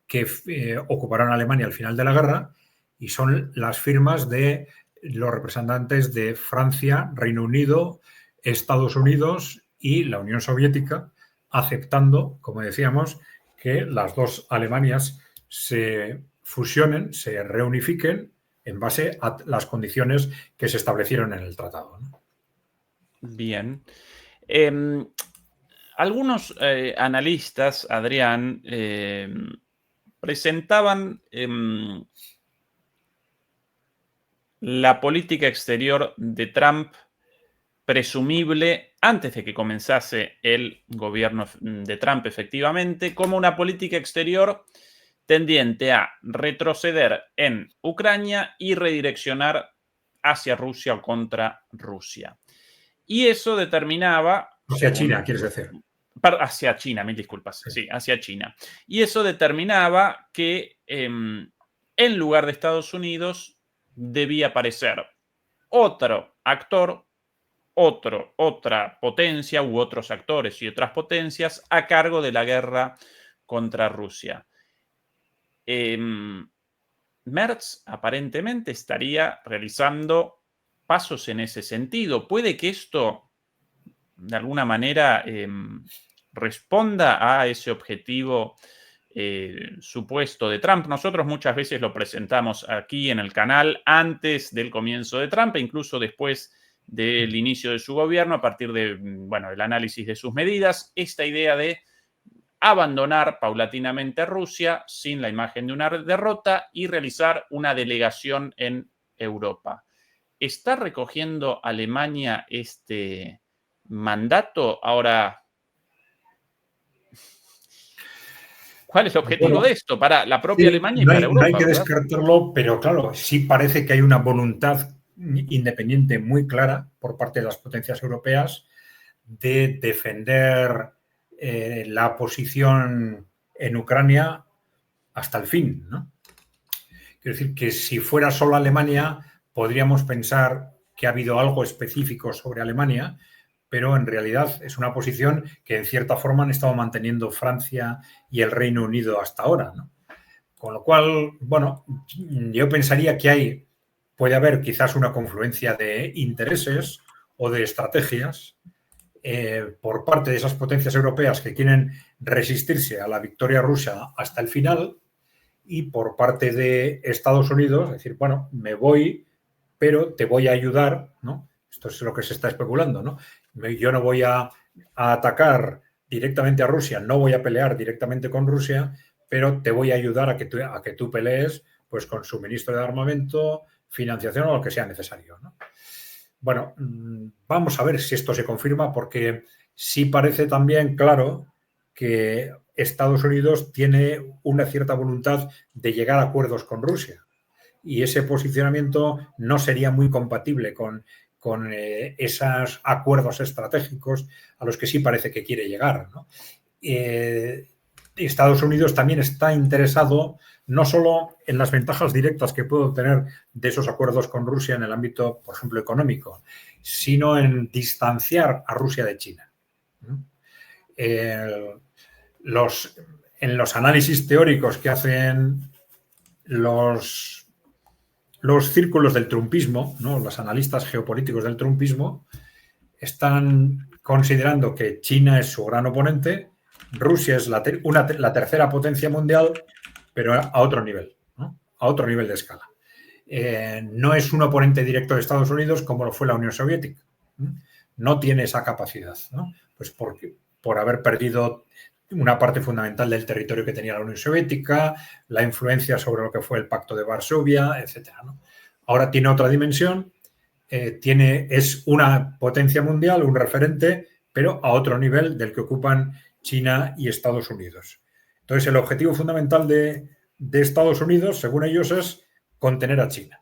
S2: que ocuparon Alemania al final de la guerra, y son las firmas de los representantes de Francia, Reino Unido, Estados Unidos y la Unión Soviética, aceptando, como decíamos, que las dos Alemanias se fusionen, se reunifiquen en base a las condiciones que se establecieron en el tratado, ¿no?
S1: Bien. Algunos analistas, Adrián, presentaban la política exterior de Trump presumible antes de que comenzase el gobierno de Trump efectivamente, como una política exterior tendiente a retroceder en Ucrania y redireccionar hacia Rusia o contra Rusia. Y eso determinaba...
S2: Hacia China, quieres decir.
S1: Hacia China, mil disculpas. Sí, hacia China. Y eso determinaba que en lugar de Estados Unidos debía aparecer otro actor, otra potencia u otros actores y otras potencias a cargo de la guerra contra Rusia. Merz aparentemente estaría realizando pasos en ese sentido. Puede que esto de alguna manera responda a ese objetivo supuesto de Trump. Nosotros muchas veces lo presentamos aquí en el canal antes del comienzo de Trump e incluso después del inicio de su gobierno, a partir de, bueno, el análisis de sus medidas, esta idea de abandonar paulatinamente Rusia sin la imagen de una derrota y realizar una delegación en Europa. ¿Está recogiendo Alemania este mandato? Ahora, ¿cuál es el objetivo de esto para la propia Alemania y para Europa?
S2: No hay que descartarlo, pero claro, sí parece que hay una voluntad independiente muy clara por parte de las potencias europeas de defender la posición en Ucrania hasta el fin, ¿no? Quiero decir que si fuera solo Alemania, podríamos pensar que ha habido algo específico sobre Alemania, pero en realidad es una posición que en cierta forma han estado manteniendo Francia y el Reino Unido hasta ahora, ¿no? Con lo cual, bueno, yo pensaría que puede haber quizás una confluencia de intereses o de estrategias por parte de esas potencias europeas que quieren resistirse a la victoria rusa hasta el final, y por parte de Estados Unidos decir, bueno, me voy, pero te voy a ayudar, ¿no? Esto es lo que se está especulando, ¿no? Yo no voy a atacar directamente a Rusia, no voy a pelear directamente con Rusia, pero te voy a ayudar a que tú pelees pues con suministro de armamento, financiación o lo que sea necesario, ¿no? Bueno, vamos a ver si esto se confirma, porque sí parece también claro que Estados Unidos tiene una cierta voluntad de llegar a acuerdos con Rusia. Y ese posicionamiento no sería muy compatible con esos acuerdos estratégicos a los que sí parece que quiere llegar, ¿no? Estados Unidos también está interesado no solo en las ventajas directas que puede obtener de esos acuerdos con Rusia en el ámbito, por ejemplo, económico, sino en distanciar a Rusia de China. En los análisis teóricos que hacen los círculos del trumpismo, ¿no? Los analistas geopolíticos del trumpismo, están considerando que China es su gran oponente, Rusia es la tercera potencia mundial, pero a otro nivel, ¿no? A otro nivel de escala. No es un oponente directo de Estados Unidos como lo fue la Unión Soviética. No tiene esa capacidad, ¿no? Pues por haber perdido una parte fundamental del territorio que tenía la Unión Soviética, la influencia sobre lo que fue el Pacto de Varsovia, etc., ¿no? Ahora tiene otra dimensión, es una potencia mundial, un referente, pero a otro nivel del que ocupan China y Estados Unidos. Entonces, el objetivo fundamental de Estados Unidos, según ellos, es contener a China.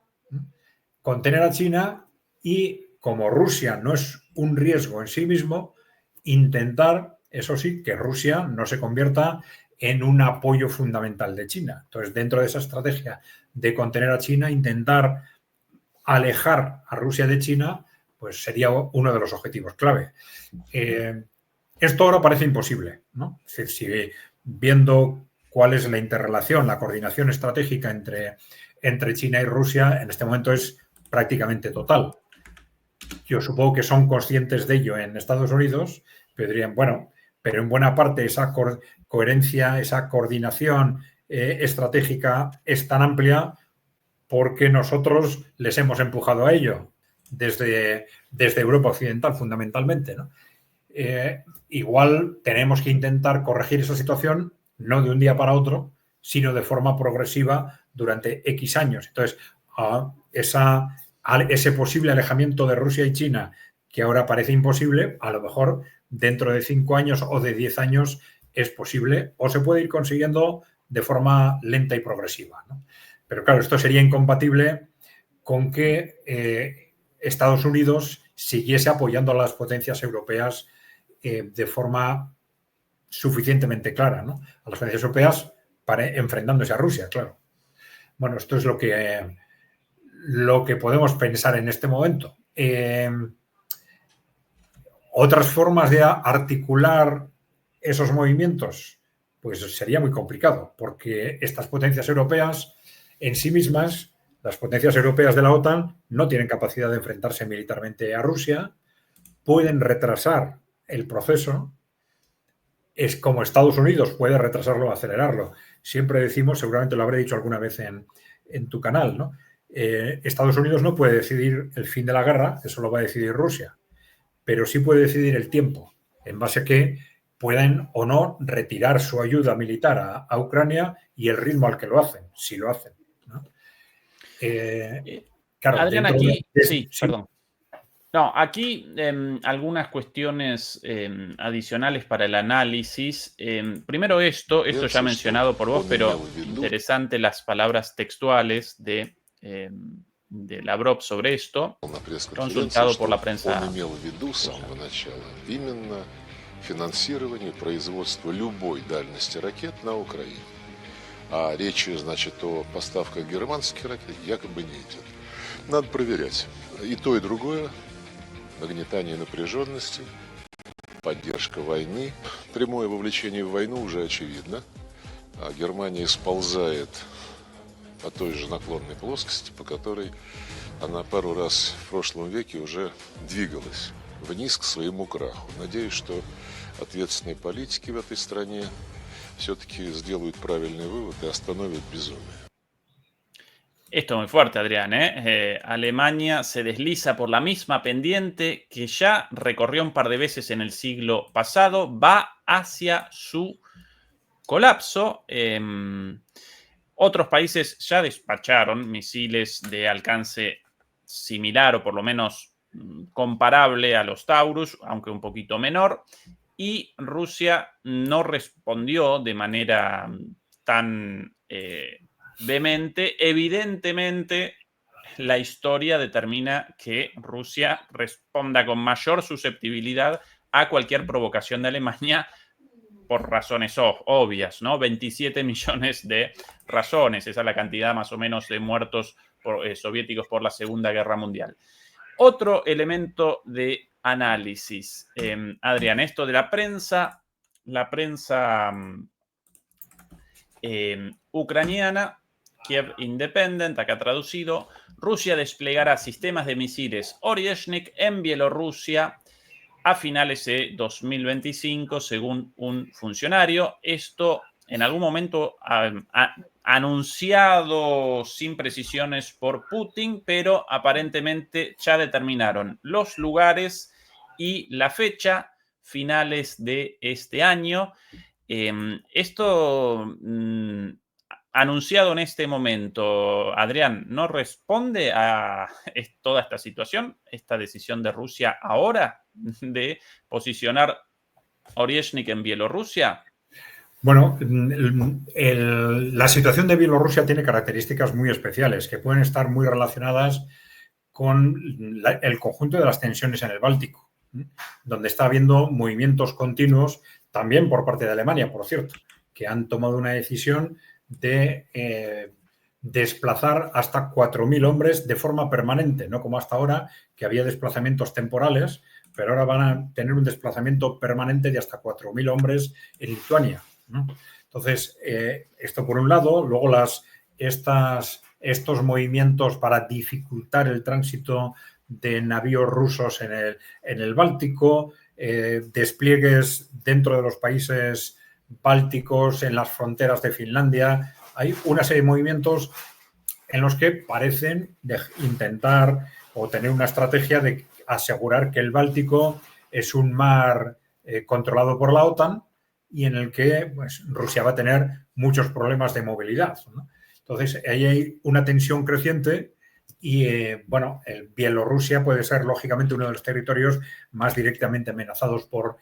S2: Contener a China y, como Rusia no es un riesgo en sí mismo, intentar, eso sí, que Rusia no se convierta en un apoyo fundamental de China. Entonces, dentro de esa estrategia de contener a China, intentar alejar a Rusia de China, pues sería uno de los objetivos clave. Esto ahora parece imposible, ¿no? Es decir, si viendo cuál es la interrelación, la coordinación estratégica entre China y Rusia, en este momento es prácticamente total. Yo supongo que son conscientes de ello en Estados Unidos, pero dirían, bueno, pero en buena parte esa coherencia, esa coordinación estratégica es tan amplia porque nosotros les hemos empujado a ello desde Europa Occidental fundamentalmente, ¿no? Igual tenemos que intentar corregir esa situación no de un día para otro, sino de forma progresiva durante X años. Entonces, ese posible alejamiento de Rusia y China, que ahora parece imposible, a lo mejor dentro de 5 años o de 10 años es posible o se puede ir consiguiendo de forma lenta y progresiva, ¿no? Pero claro, esto sería incompatible con que Estados Unidos siguiese apoyando a las potencias europeas de forma suficientemente clara, ¿no? A las potencias europeas enfrentándose a Rusia, claro. Bueno, esto es lo que podemos pensar en este momento. Otras formas de articular esos movimientos, pues sería muy complicado, porque estas potencias europeas en sí mismas, las potencias europeas de la OTAN, no tienen capacidad de enfrentarse militarmente a Rusia, pueden retrasar el proceso, es como Estados Unidos puede retrasarlo o acelerarlo. Siempre decimos, seguramente lo habré dicho alguna vez en tu canal, ¿no? Estados Unidos no puede decidir el fin de la guerra, eso lo va a decidir Rusia, pero sí puede decidir el tiempo, en base a que pueden o no retirar su ayuda militar a Ucrania y el ritmo al que lo hacen, si lo hacen, ¿no?
S1: Claro, Adrián, aquí, sí, perdón. No, aquí algunas cuestiones adicionales para el análisis. Primero esto ya mencionado por vos, pero interesante las palabras textuales de Lavrov sobre esto, consultado por la prensa.
S4: Финансирование производства любой дальности ракет на Украине. А речи, значит, о поставках германских ракет якобы не идет. Надо проверять. И то, и другое. Нагнетание напряженности, поддержка войны. Прямое вовлечение в войну уже очевидно. А Германия сползает по той же наклонной плоскости, по которой она пару раз в прошлом веке уже двигалась вниз к своему краху. Надеюсь, что ответственные политики в этой стране все-таки сделают правильный вывод и остановят безумие.
S1: Esto es muy fuerte, Adrián, ¿eh? Alemania se desliza por la misma pendiente que ya recorrió un par de veces en el siglo pasado, va hacia su colapso. Otros países ya despacharon misiles de alcance similar o por lo menos comparable a los Taurus, aunque un poquito menor. y Rusia no respondió de manera tan vehemente. Evidentemente, la historia determina que Rusia responda con mayor susceptibilidad a cualquier provocación de Alemania por razones obvias, ¿no? 27 millones de razones, esa es la cantidad más o menos de muertos soviéticos por la Segunda Guerra Mundial. Otro elemento de análisis, Adrián, esto de la prensa ucraniana, Kiev Independent, acá traducido, Rusia desplegará sistemas de misiles Oryezhnik en Bielorrusia a finales de 2025, según un funcionario. Esto en algún momento anunciado sin precisiones por Putin, pero aparentemente ya determinaron los lugares y la fecha, finales de este año. Esto anunciado en este momento, Adrián, ¿no responde a toda esta situación, esta decisión de Rusia ahora de posicionar Oryezhnik en Bielorrusia?
S2: Bueno, la situación de Bielorrusia tiene características muy especiales que pueden estar muy relacionadas con el conjunto de las tensiones en el Báltico, donde está habiendo movimientos continuos, también por parte de Alemania, por cierto, que han tomado una decisión de desplazar hasta 4.000 hombres de forma permanente, no como hasta ahora, que había desplazamientos temporales, pero ahora van a tener un desplazamiento permanente de hasta 4.000 hombres en Lituania, ¿no? Entonces, esto por un lado, luego estos movimientos para dificultar el tránsito de navíos rusos en el Báltico, despliegues dentro de los países bálticos, en las fronteras de Finlandia. Hay una serie de movimientos en los que parecen intentar o tener una estrategia de asegurar que el Báltico es un mar controlado por la OTAN y en el que pues, Rusia va a tener muchos problemas de movilidad, ¿no? Entonces, ahí hay una tensión creciente y, bueno, Bielorrusia puede ser, lógicamente, uno de los territorios más directamente amenazados por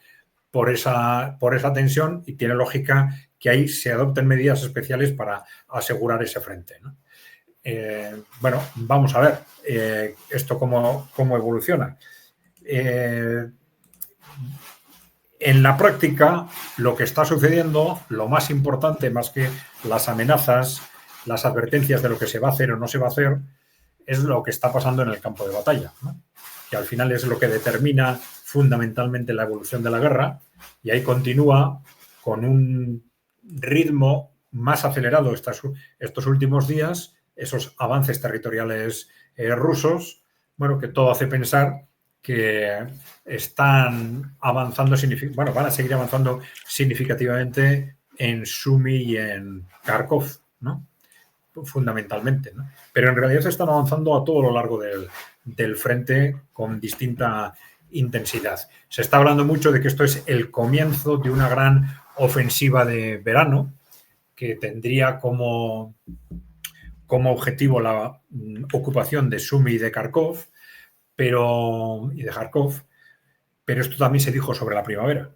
S2: esa tensión y tiene lógica que ahí se adopten medidas especiales para asegurar ese frente, ¿no? Bueno, vamos a ver esto cómo evoluciona. En la práctica, lo que está sucediendo, lo más importante, más que las amenazas, las advertencias de lo que se va a hacer o no se va a hacer, es lo que está pasando en el campo de batalla, ¿no? Que al final es lo que determina fundamentalmente la evolución de la guerra, y ahí continúa con un ritmo más acelerado estos últimos días, esos avances territoriales rusos, bueno, que todo hace pensar que están avanzando, bueno, van a seguir avanzando significativamente en Sumy y en Kharkov, ¿no? Fundamentalmente, ¿no? Pero en realidad están avanzando a todo lo largo del frente con distinta intensidad. Se está hablando mucho de que esto es el comienzo de una gran ofensiva de verano que tendría como objetivo la ocupación de Sumy y de Kharkov, y de Kharkov, pero esto también se dijo sobre la primavera.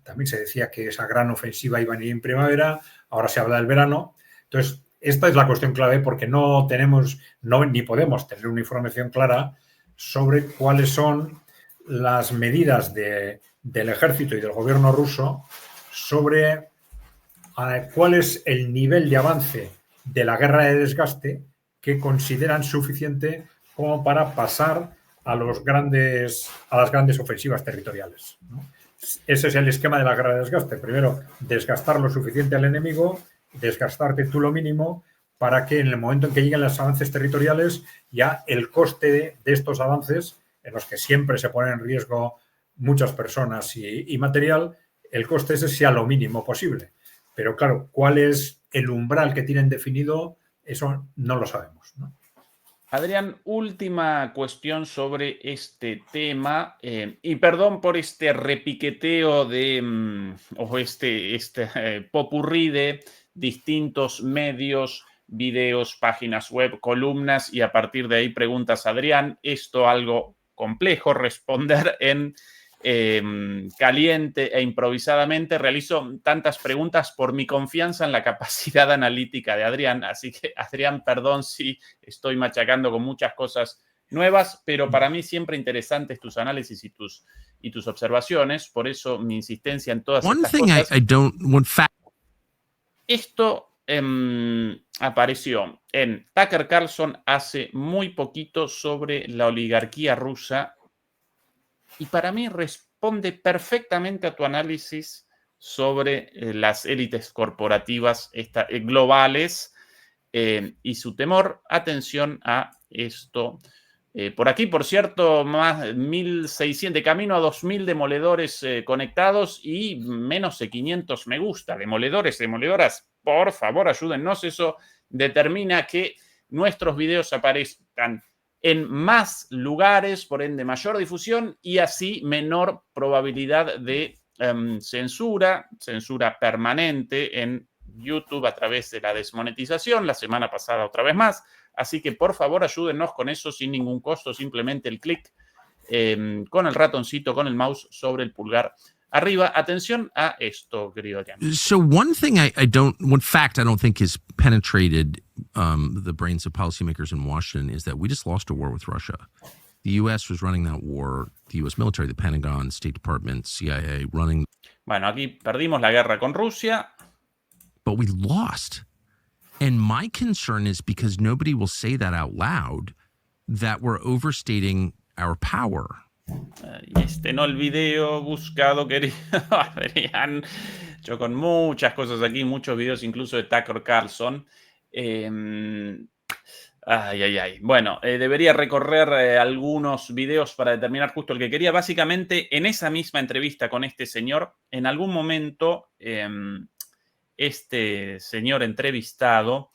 S2: También se decía que esa gran ofensiva iba a ir en primavera, ahora se habla del verano. Entonces, esta es la cuestión clave porque no tenemos, ni podemos tener una información clara sobre cuáles son las medidas del ejército y del gobierno ruso sobre cuál es el nivel de avance de la guerra de desgaste que consideran suficiente como para pasar a las grandes ofensivas territoriales, ¿no? Ese es el esquema de la guerra de desgaste. Primero, desgastar lo suficiente al enemigo, desgastarte tú lo mínimo, para que en el momento en que lleguen los avances territoriales, ya el coste de estos avances, en los que siempre se ponen en riesgo muchas personas y material, el coste ese sea lo mínimo posible. Pero claro, ¿cuál es el umbral que tienen definido? Eso no lo sabemos, ¿no?
S1: Adrián, última cuestión sobre este tema, y perdón por este repiqueteo o este popurrí de distintos medios, videos, páginas web, columnas, y a partir de ahí preguntas, Adrián. Esto algo complejo responder en caliente e improvisadamente, realizo tantas preguntas por mi confianza en la capacidad analítica de Adrián. Así que, Adrián, perdón si estoy machacando con muchas cosas nuevas, pero para mí siempre interesantes tus análisis y tus observaciones. Por eso mi insistencia en todas estas cosas. Esto apareció en Tucker Carlson hace muy poquito sobre la oligarquía rusa y para mí responde perfectamente a tu análisis sobre las élites corporativas globales y su temor. Atención a esto. Por aquí, por cierto, más 1.600, de camino a 2.000 demoledores conectados y menos de 500 me gusta. Demoledores, demoledoras, por favor, ayúdennos. Eso determina que nuestros videos aparezcan en más lugares, por ende mayor difusión y así menor probabilidad de censura permanente en YouTube a través de la desmonetización. La semana pasada otra vez más. Así que, por favor, ayúdennos con eso sin ningún costo. Simplemente el clic con el ratoncito, con el mouse sobre el pulgar arriba. Atención a esto, querido Adrián.
S5: So one fact I don't think has penetrated the brains of policymakers in Washington is that we just lost a war with Russia. The U.S. was running that war. The U.S. military, the Pentagon, State Department, CIA, running.
S1: Bueno, aquí perdimos la guerra con Rusia.
S5: But we lost. And my concern is because nobody will say that out loud, that we're overstating our power.
S1: Y no el video buscado, querido Adrián. Yo con muchas cosas aquí, muchos videos incluso de Tucker Carlson. Bueno, debería recorrer algunos videos para determinar justo el que quería. Básicamente, en esa misma entrevista con este señor, en algún momento... este señor entrevistado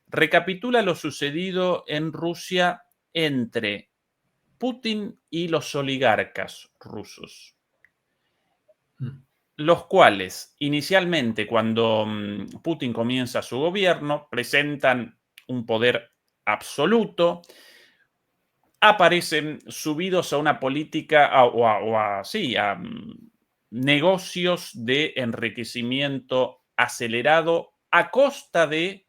S1: recapitula lo sucedido en Rusia entre Putin y los oligarcas rusos, los cuales inicialmente cuando Putin comienza su gobierno presentan un poder absoluto, aparecen subidos a una política a negocios de enriquecimiento acelerado a costa de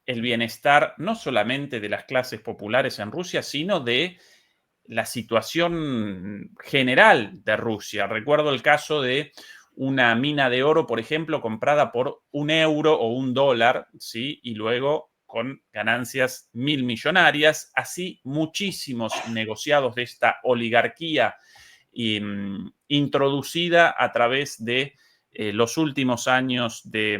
S1: el bienestar no solamente de las clases populares en Rusia, sino de la situación general de Rusia. Recuerdo el caso de una mina de oro, por ejemplo, comprada por €1 o $1, ¿sí? Y luego con ganancias millonarias. Así muchísimos negociados de esta oligarquía introducida a través de los últimos años de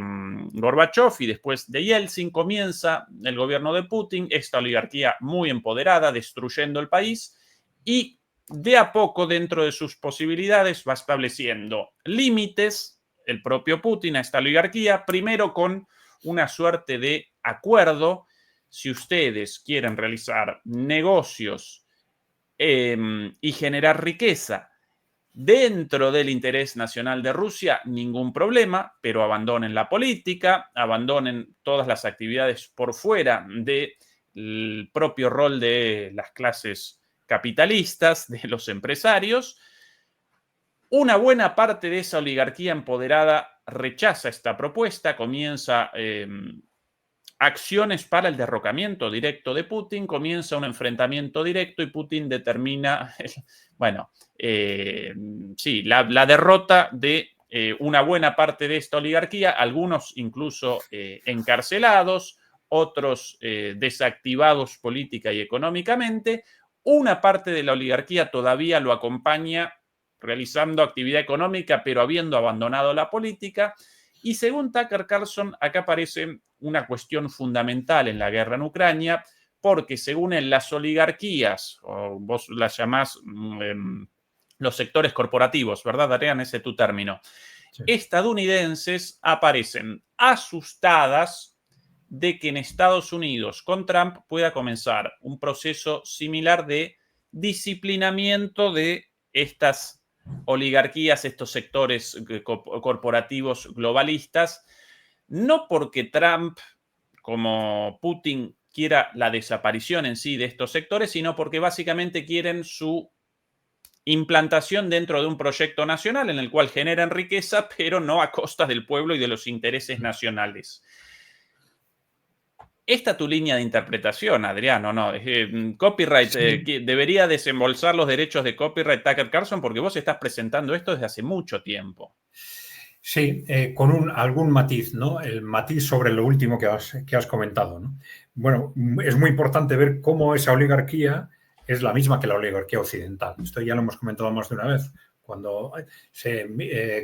S1: Gorbachev y después de Yeltsin. Comienza el gobierno de Putin, esta oligarquía muy empoderada, destruyendo el país y de a poco, dentro de sus posibilidades, va estableciendo límites, el propio Putin, a esta oligarquía, primero con una suerte de acuerdo. Si ustedes quieren realizar negocios y generar riqueza dentro del interés nacional de Rusia, ningún problema, pero abandonen la política, abandonen todas las actividades por fuera del propio rol de las clases capitalistas, de los empresarios. Una buena parte de esa oligarquía empoderada rechaza esta propuesta, comienza acciones para el derrocamiento directo de Putin, comienza un enfrentamiento directo y Putin determina, la derrota de una buena parte de esta oligarquía, algunos incluso encarcelados, otros desactivados política y económicamente. Una parte de la oligarquía todavía lo acompaña realizando actividad económica, pero habiendo abandonado la política. Y según Tucker Carlson, acá aparece una cuestión fundamental en la guerra en Ucrania, porque según él, las oligarquías, o vos las llamás los sectores corporativos, ¿verdad, Adrián? Ese es tu término. Sí. Estadounidenses aparecen asustadas de que en Estados Unidos, con Trump, pueda comenzar un proceso similar de disciplinamiento de estas oligarquías, estos sectores corporativos globalistas, no porque Trump, como Putin, quiera la desaparición en sí de estos sectores, sino porque básicamente quieren su implantación dentro de un proyecto nacional en el cual generan riqueza, pero no a costas del pueblo y de los intereses nacionales. ¿Esta tu línea de interpretación, Adrián, o no? Copyright,
S2: Sí.
S1: ¿debería desembolsar los derechos de copyright Tucker Carlson? Porque vos estás presentando esto desde hace mucho tiempo.
S2: Sí, con algún matiz, ¿no? El matiz sobre lo último que has comentado, ¿no? Bueno, es muy importante ver cómo esa oligarquía es la misma que la oligarquía occidental. Esto ya lo hemos comentado más de una vez. Cuando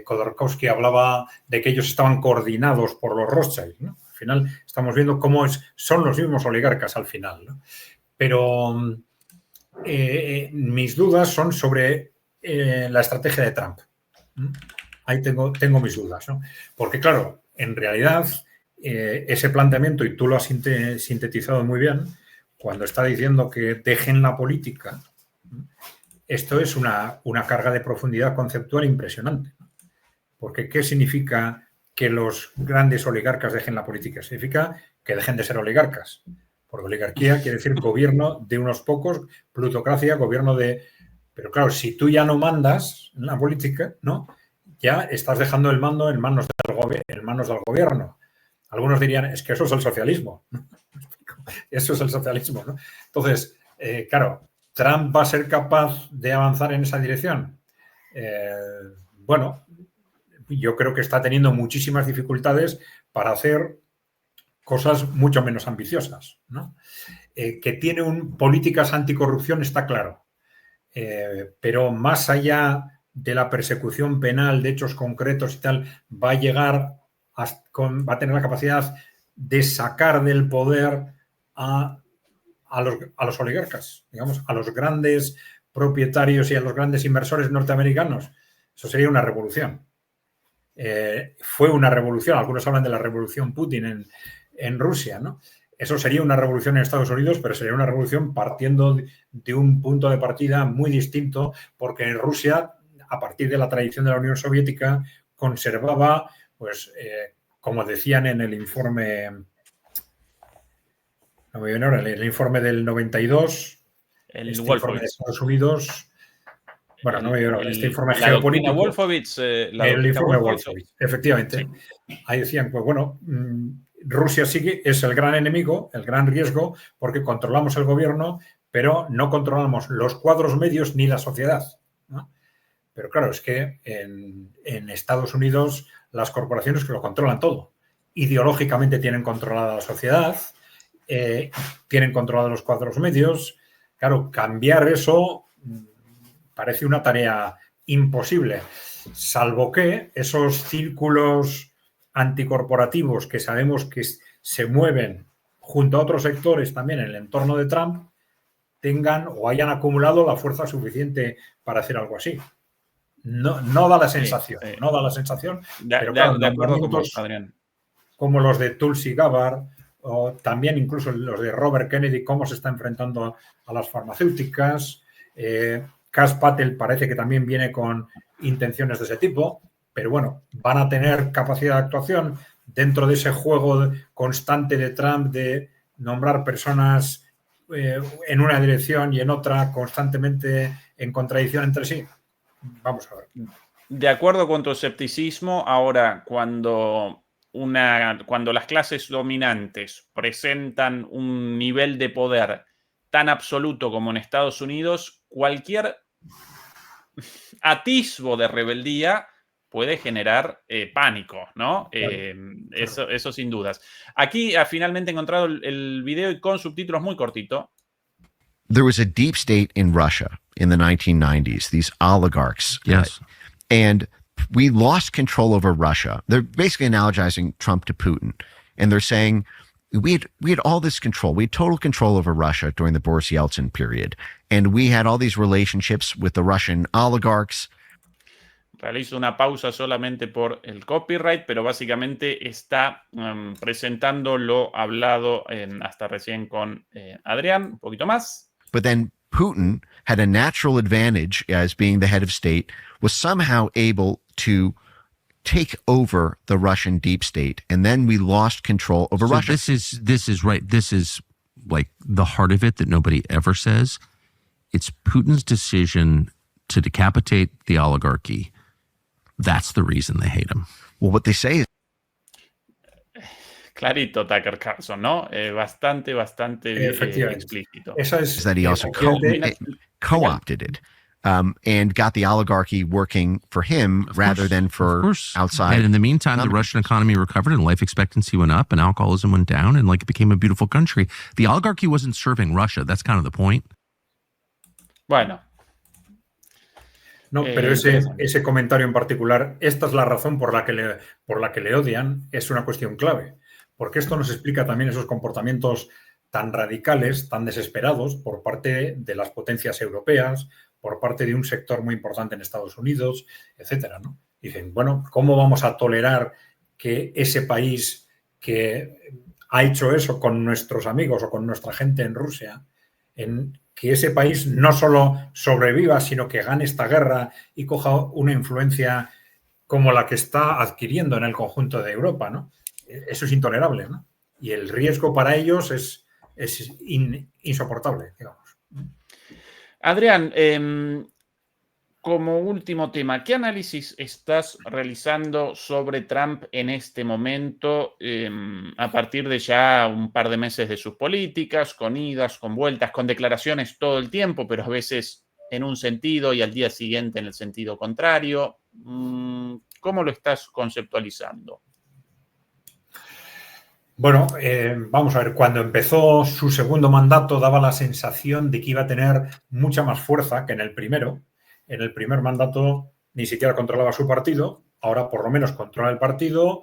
S2: Khodorkovsky hablaba de que ellos estaban coordinados por los Rothschild, ¿no? Al final estamos viendo cómo son los mismos oligarcas al final, ¿no? Pero mis dudas son sobre la estrategia de Trump. Ahí tengo mis dudas, ¿no? Porque, claro, en realidad ese planteamiento, y tú lo has sintetizado muy bien, cuando está diciendo que dejen la política, esto es una carga de profundidad conceptual impresionante. Porque ¿qué significa que los grandes oligarcas dejen la política? Significa que dejen de ser oligarcas. Porque oligarquía quiere decir gobierno de unos pocos, plutocracia, gobierno de... Pero claro, si tú ya no mandas en la política, ¿no?, ya estás dejando el mando en manos del gobierno. Algunos dirían, es que eso es el socialismo. Eso es el socialismo, ¿no? Entonces, claro, ¿Trump va a ser capaz de avanzar en esa dirección? Bueno, yo creo que está teniendo muchísimas dificultades para hacer cosas mucho menos ambiciosas, ¿no? Que tiene políticas anticorrupción está claro, pero más allá de la persecución penal de hechos concretos y tal, va a tener la capacidad de sacar del poder a los oligarcas, digamos, a los grandes propietarios y a los grandes inversores norteamericanos. Eso sería una revolución. Fue una revolución, algunos hablan de la revolución Putin en Rusia, ¿no? Eso sería una revolución en Estados Unidos, pero sería una revolución partiendo de un punto de partida muy distinto, porque en Rusia, a partir de la tradición de la Unión Soviética, conservaba, pues, como decían en el informe, no me viene ahora, el informe del 92, informe de Estados Unidos, bueno, no me viene ahora, este informe geopolítico,
S1: Wolfowitz,
S2: el informe Wolfowitz, efectivamente, sí. Ahí decían, pues bueno, Rusia es el gran enemigo, el gran riesgo, porque controlamos el gobierno, pero no controlamos los cuadros medios ni la sociedad, ¿no? Pero claro, es que en Estados Unidos las corporaciones que lo controlan todo. Ideológicamente tienen controlada la sociedad, tienen controlados los cuadros medios. Claro, cambiar eso parece una tarea imposible, salvo que esos círculos anticorporativos que sabemos que se mueven junto a otros sectores también en el entorno de Trump tengan o hayan acumulado la fuerza suficiente para hacer algo así. No da la sensación, no da la sensación. Pero claro,
S1: de acuerdo con vos, Adrián.
S2: Como los de Tulsi Gabbard o también incluso los de Robert Kennedy, cómo se está enfrentando a las farmacéuticas. Kash Patel parece que también viene con intenciones de ese tipo, pero bueno, van a tener capacidad de actuación dentro de ese juego constante de Trump de nombrar personas en una dirección y en otra, constantemente en contradicción entre sí. Vamos a ver.
S1: De acuerdo con tu escepticismo, ahora cuando las clases dominantes presentan un nivel de poder tan absoluto como en Estados Unidos, cualquier atisbo de rebeldía puede generar pánico, ¿no? Eso sin dudas. Aquí finalmente he encontrado el video y con subtítulos muy cortito.
S6: There was a deep state in Russia in the 1990s, these oligarchs.
S5: Yes.
S6: And we lost control over Russia. They're basically analogizing Trump to Putin. And they're saying we had all this control. We had total control over Russia during the Boris Yeltsin period. And we had all these relationships with the Russian oligarchs.
S1: Realizo una pausa solamente por el copyright, pero básicamente está presentando lo hablado hasta recién con Adrián, un poquito más.
S6: But then Putin had a natural advantage as being the head of state, was somehow able to take over the Russian deep state, and then we lost control over Russia.
S5: This is right. This is like the heart of it that nobody ever says. It's Putin's decision to decapitate the oligarchy. That's the reason they hate him.
S6: Well, what they say is
S1: Clarito, Tucker Carlson, ¿no? Bastante explícito.
S2: Esa es
S6: that he also co-opted it. And got the oligarchy working for him rather than for outside.
S5: And in the meantime, the Russian economy recovered and life expectancy went up and alcoholism went down and like it became a beautiful country. The oligarchy wasn't serving Russia. That's kind of the point.
S1: Bueno.
S2: No, pero ese comentario en particular, esta es la razón por la que le odian, es una cuestión clave. Porque esto nos explica también esos comportamientos tan radicales, tan desesperados por parte de las potencias europeas, por parte de un sector muy importante en Estados Unidos, etcétera, ¿no? Dicen, bueno, ¿cómo vamos a tolerar que ese país que ha hecho eso con nuestros amigos o con nuestra gente en Rusia, que ese país no solo sobreviva, sino que gane esta guerra y coja una influencia como la que está adquiriendo en el conjunto de Europa, ¿no? Eso es intolerable, ¿no? Y el riesgo para ellos es insoportable, digamos.
S1: Adrián, como último tema, ¿qué análisis estás realizando sobre Trump en este momento, a partir de ya un par de meses de sus políticas, con idas, con vueltas, con declaraciones todo el tiempo, pero a veces en un sentido y al día siguiente en el sentido contrario? ¿Cómo lo estás conceptualizando?
S2: Bueno, vamos a ver, cuando empezó su segundo mandato daba la sensación de que iba a tener mucha más fuerza que en el primero. En el primer mandato ni siquiera controlaba su partido, ahora por lo menos controla el partido.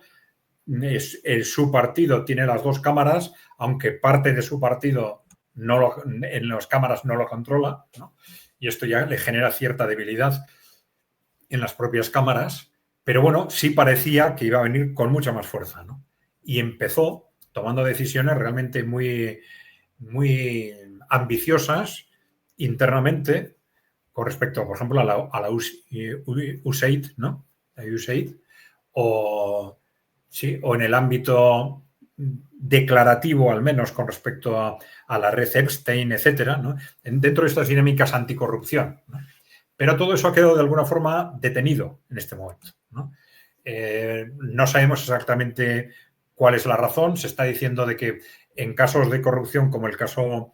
S2: Su partido tiene las dos cámaras, aunque parte de su partido en las cámaras no lo controla, ¿no? Y esto ya le genera cierta debilidad en las propias cámaras, pero bueno, sí parecía que iba a venir con mucha más fuerza, ¿no? Y empezó tomando decisiones realmente muy, muy ambiciosas internamente con respecto, por ejemplo, a la USAID, ¿no? La USAID, o en el ámbito declarativo, al menos, con respecto a la red Epstein, etcétera, ¿no? Dentro de estas dinámicas anticorrupción, ¿no? Pero todo eso ha quedado de alguna forma detenido en este momento, ¿no? No sabemos exactamente cuál es la razón. Se está diciendo de que en casos de corrupción como el caso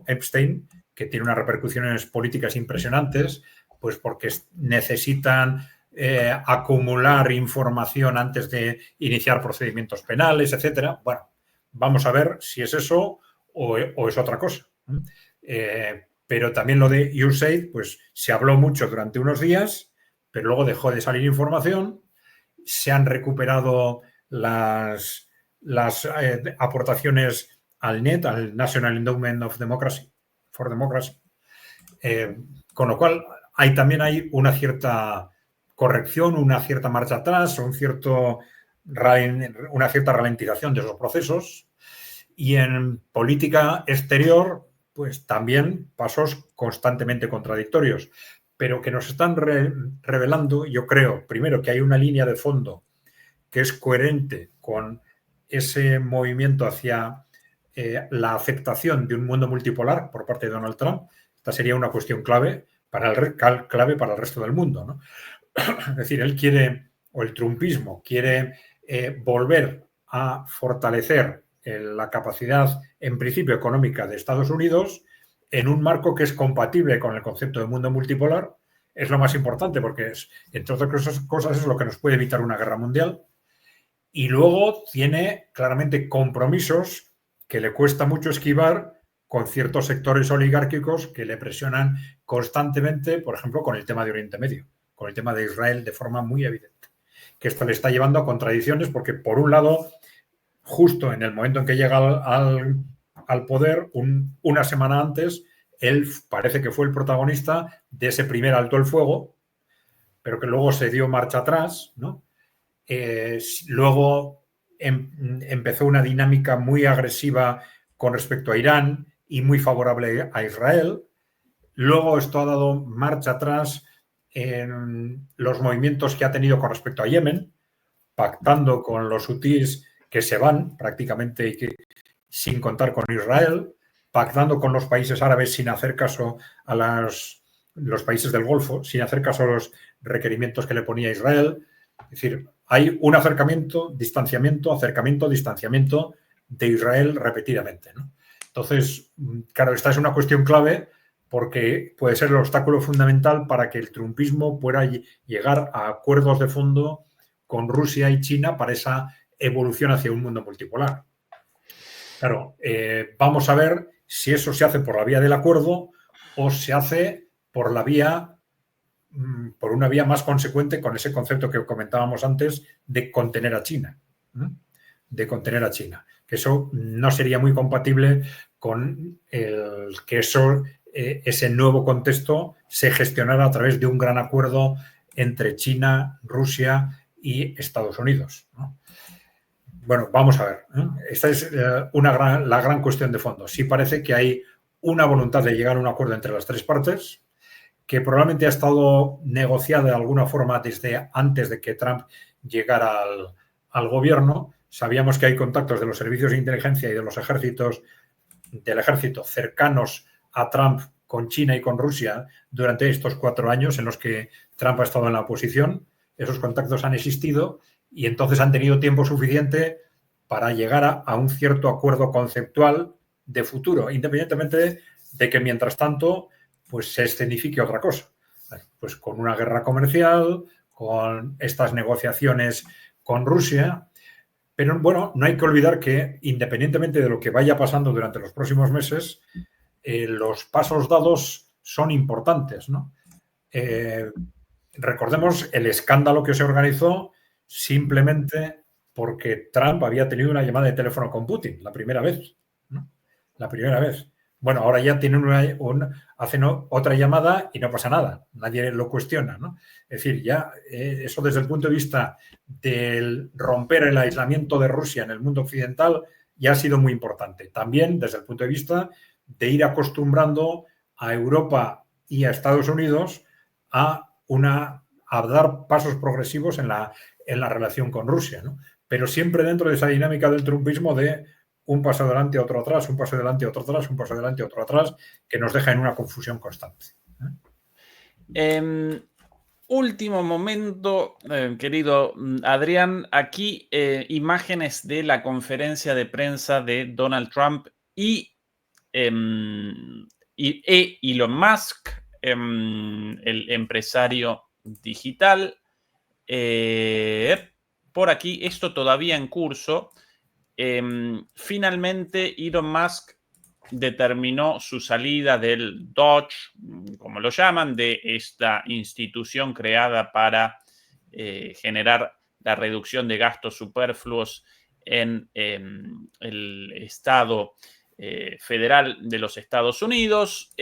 S2: Epstein, que tiene unas repercusiones políticas impresionantes, pues porque necesitan acumular información antes de iniciar procedimientos penales, etcétera. Bueno, vamos a ver si es eso o es otra cosa. Pero también lo de USAID, pues se habló mucho durante unos días, pero luego dejó de salir información. Se han recuperado las aportaciones al NED, al National Endowment for Democracy, con lo cual también hay una cierta corrección, una cierta marcha atrás, una cierta ralentización de esos procesos. Y en política exterior, pues también pasos constantemente contradictorios, pero que nos están revelando, yo creo, primero, que hay una línea de fondo que es coherente con ese movimiento hacia la aceptación de un mundo multipolar por parte de Donald Trump. Esta sería una cuestión clave para el resto del mundo, ¿no? Es decir, él quiere, o el trumpismo quiere volver a fortalecer la capacidad, en principio, económica de Estados Unidos en un marco que es compatible con el concepto de mundo multipolar. Es lo más importante porque, entre otras cosas, es lo que nos puede evitar una guerra mundial. Y luego tiene claramente compromisos que le cuesta mucho esquivar con ciertos sectores oligárquicos que le presionan constantemente, por ejemplo, con el tema de Oriente Medio, con el tema de Israel, de forma muy evidente. Que esto le está llevando a contradicciones porque, por un lado, justo en el momento en que llega al poder, una semana antes, él parece que fue el protagonista de ese primer alto el fuego, pero que luego se dio marcha atrás, ¿no? Luego empezó una dinámica muy agresiva con respecto a Irán y muy favorable a Israel. Luego esto ha dado marcha atrás en los movimientos que ha tenido con respecto a Yemen, pactando con los hutíes que se van prácticamente y sin contar con Israel, pactando con los países árabes sin hacer caso a las los países del Golfo, sin hacer caso a los requerimientos que le ponía Israel. Es decir, hay un acercamiento, distanciamiento de Israel repetidamente, ¿no? Entonces, claro, esta es una cuestión clave porque puede ser el obstáculo fundamental para que el trumpismo pueda llegar a acuerdos de fondo con Rusia y China para esa evolución hacia un mundo multipolar. Claro, vamos a ver si eso se hace por la vía del acuerdo o se hace por una vía más consecuente con ese concepto que comentábamos antes de contener a China. Que eso no sería muy compatible con que ese nuevo contexto se gestionara a través de un gran acuerdo entre China, Rusia y Estados Unidos, ¿no? Bueno, vamos a ver. Esta es la gran cuestión de fondo. Sí parece que hay una voluntad de llegar a un acuerdo entre las tres partes, que probablemente ha estado negociada de alguna forma desde antes de que Trump llegara al gobierno. Sabíamos que hay contactos de los servicios de inteligencia y de los ejércitos, del ejército cercanos a Trump con China y con Rusia durante estos 4 años en los que Trump ha estado en la oposición. Esos contactos han existido y entonces han tenido tiempo suficiente para llegar a un cierto acuerdo conceptual de futuro, independientemente de que mientras tanto pues se escenifique otra cosa. Pues con una guerra comercial, con estas negociaciones con Rusia. Pero bueno, no hay que olvidar que independientemente de lo que vaya pasando durante los próximos meses, los pasos dados son importantes, ¿no? Recordemos el escándalo que se organizó simplemente porque Trump había tenido una llamada de teléfono con Putin, la primera vez, ¿no? La primera vez. Bueno, ahora ya tienen hacen otra llamada y no pasa nada, nadie lo cuestiona, ¿no? Es decir, ya eso desde el punto de vista del romper el aislamiento de Rusia en el mundo occidental ya ha sido muy importante. También desde el punto de vista de ir acostumbrando a Europa y a Estados Unidos a dar pasos progresivos en la relación con Rusia, ¿no? Pero siempre dentro de esa dinámica del trumpismo de un paso adelante, otro atrás, un paso adelante, otro atrás, un paso adelante, otro atrás, que nos deja en una confusión constante.
S1: Último momento, querido Adrián, aquí imágenes de la conferencia de prensa de Donald Trump y Elon Musk, el empresario digital. Por aquí, esto todavía en curso. Finalmente, Elon Musk determinó su salida del Doge, como lo llaman, de esta institución creada para generar la reducción de gastos superfluos en el Estado federal de los Estados Unidos.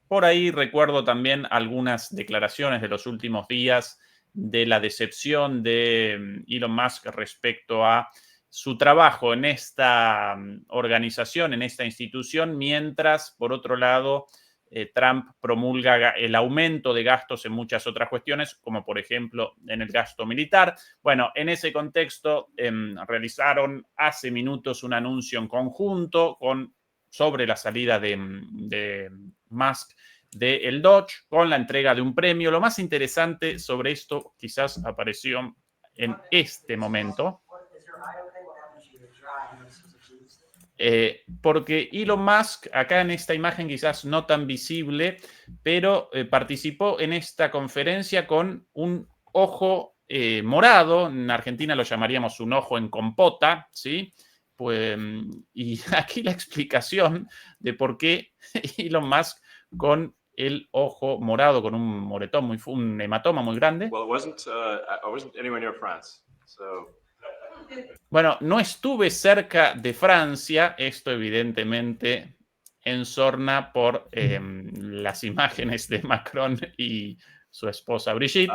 S1: Por ahí recuerdo también algunas declaraciones de los últimos días de la decepción de Elon Musk respecto a su trabajo en esta organización, en esta institución, mientras, por otro lado, Trump promulga el aumento de gastos en muchas otras cuestiones, como por ejemplo en el gasto militar. Bueno, en ese contexto realizaron hace minutos un anuncio en conjunto sobre la salida de Musk del Doge, con la entrega de un premio. Lo más interesante sobre esto quizás apareció en este momento, porque Elon Musk, acá en esta imagen quizás no tan visible, pero participó en esta conferencia con un ojo morado. En Argentina lo llamaríamos un ojo en compota, ¿sí? Pues, y aquí la explicación de por qué Elon Musk con el ojo morado, con un moretón, un hematoma muy grande.
S7: Well, I wasn't anywhere near France, so...
S1: Bueno, no estuve cerca de Francia, esto evidentemente ensorna por las imágenes de Macron y su esposa Brigitte.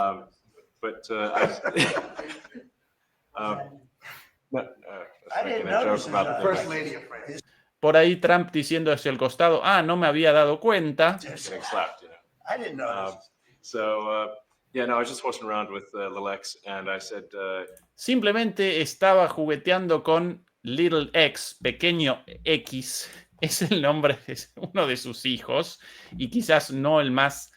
S1: Por ahí Trump diciendo hacia el costado, no me había dado cuenta. Simplemente estaba jugueteando con Little X, pequeño X, es el nombre de uno de sus hijos y quizás no el más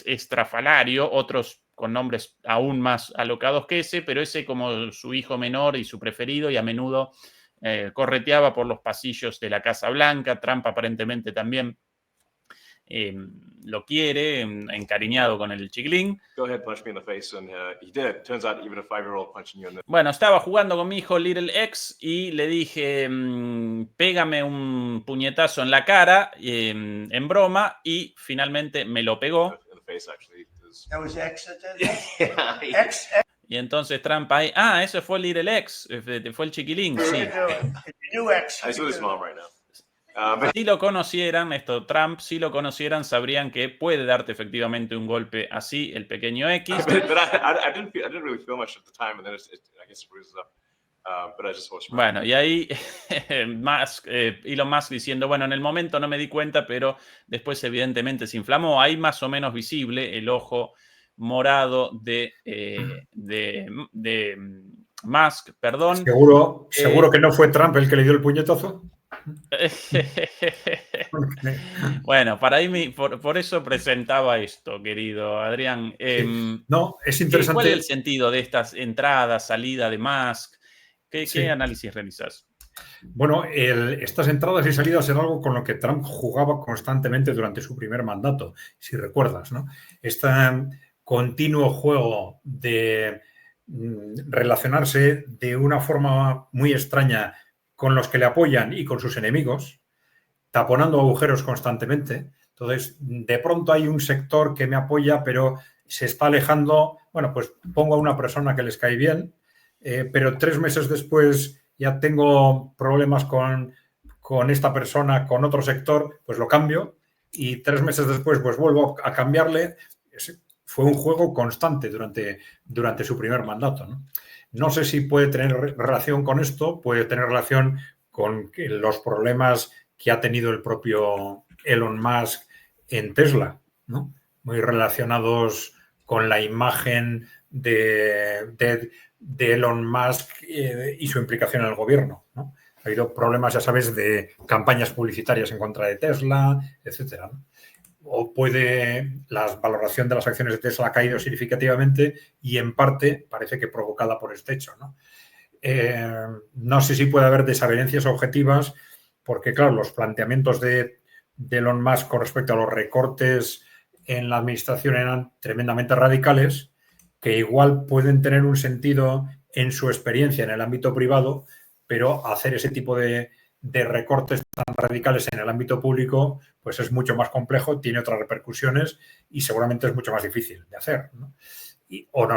S1: estrafalario, otros con nombres aún más alocados que ese, pero ese como su hijo menor y su preferido, y a menudo correteaba por los pasillos de la Casa Blanca. Trump aparentemente también lo quiere, encariñado con el chiquilín.
S7: Go ahead, punch me in the face, and he did. Turns out, even a 5-year-old punching you in the
S1: Bueno, estaba jugando con mi hijo Little X y le dije, pégame un puñetazo en la cara, en broma, y finalmente me lo pegó.
S7: face, actually.
S8: That was X that did that?
S7: Yeah.
S8: X,
S1: Y entonces Trump ahí, ese fue Little X, fue el chiquilín, sí.
S8: If you do X,
S7: I saw his mom right now.
S1: Si lo conocieran, Trump, si lo conocieran, sabrían que puede darte efectivamente un golpe así, el pequeño X.
S7: But I didn't really feel much at the time, and then I guess it bruises up. But I just watched.
S1: Bueno, y ahí Elon Musk diciendo, bueno, en el momento no me di cuenta, pero después evidentemente se inflamó. Ahí más o menos visible el ojo morado de Musk, perdón.
S2: ¿Seguro que no fue Trump el que le dio el puñetazo?
S1: Bueno, para ahí por eso presentaba esto, querido Adrián.
S2: No, es interesante.
S1: ¿Cuál es el sentido de estas entradas, salida de Musk? ¿Qué análisis realizas?
S2: Bueno, estas entradas y salidas era algo con lo que Trump jugaba constantemente durante su primer mandato, si recuerdas, ¿no? Este continuo juego de relacionarse de una forma muy extraña con los que le apoyan y con sus enemigos, taponando agujeros constantemente. Entonces, de pronto hay un sector que me apoya, pero se está alejando. Bueno, pues pongo a una persona que les cae bien, pero 3 meses después ya tengo problemas con esta persona, con otro sector, pues lo cambio y 3 meses después pues vuelvo a cambiarle. Fue un juego constante durante su primer mandato, ¿no? No sé si puede tener relación con esto, puede tener relación con los problemas que ha tenido el propio Elon Musk en Tesla, ¿no? Muy relacionados con la imagen de Elon Musk y su implicación en el gobierno, ¿no? Ha habido problemas, ya sabes, de campañas publicitarias en contra de Tesla, etcétera, ¿no? O la valoración de las acciones de Tesla ha caído significativamente y en parte parece que provocada por este hecho, ¿no? No sé si puede haber desavenencias objetivas porque, claro, los planteamientos de Elon Musk con respecto a los recortes en la administración eran tremendamente radicales, que igual pueden tener un sentido en su experiencia en el ámbito privado, pero hacer ese tipo de recortes tan radicales en el ámbito público, pues es mucho más complejo, tiene otras repercusiones y seguramente es mucho más difícil de hacer, ¿no?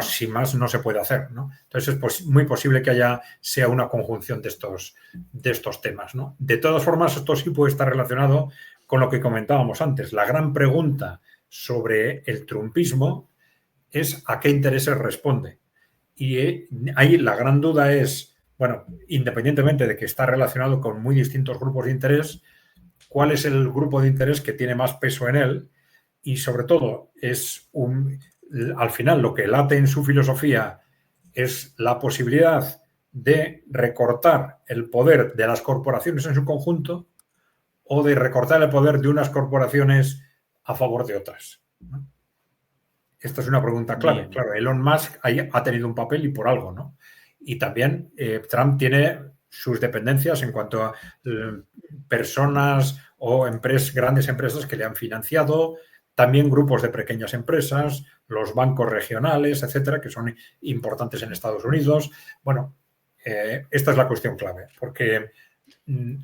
S2: Sin más no se puede hacer, ¿no? Entonces es muy posible que sea una conjunción de estos temas, ¿no? De todas formas, esto sí puede estar relacionado con lo que comentábamos antes. La gran pregunta sobre el trumpismo es a qué intereses responde. Y ahí la gran duda es, bueno, independientemente de que está relacionado con muy distintos grupos de interés, ¿cuál es el grupo de interés que tiene más peso en él? Y sobre todo, al final lo que late en su filosofía es la posibilidad de recortar el poder de las corporaciones en su conjunto o de recortar el poder de unas corporaciones a favor de otras, ¿no? Esta es una pregunta clave. Bien. Claro, Elon Musk ha tenido un papel y por algo, ¿no? Y también Trump tiene sus dependencias en cuanto a personas o grandes empresas que le han financiado, también grupos de pequeñas empresas, los bancos regionales, etcétera, que son importantes en Estados Unidos. Bueno, esta es la cuestión clave, porque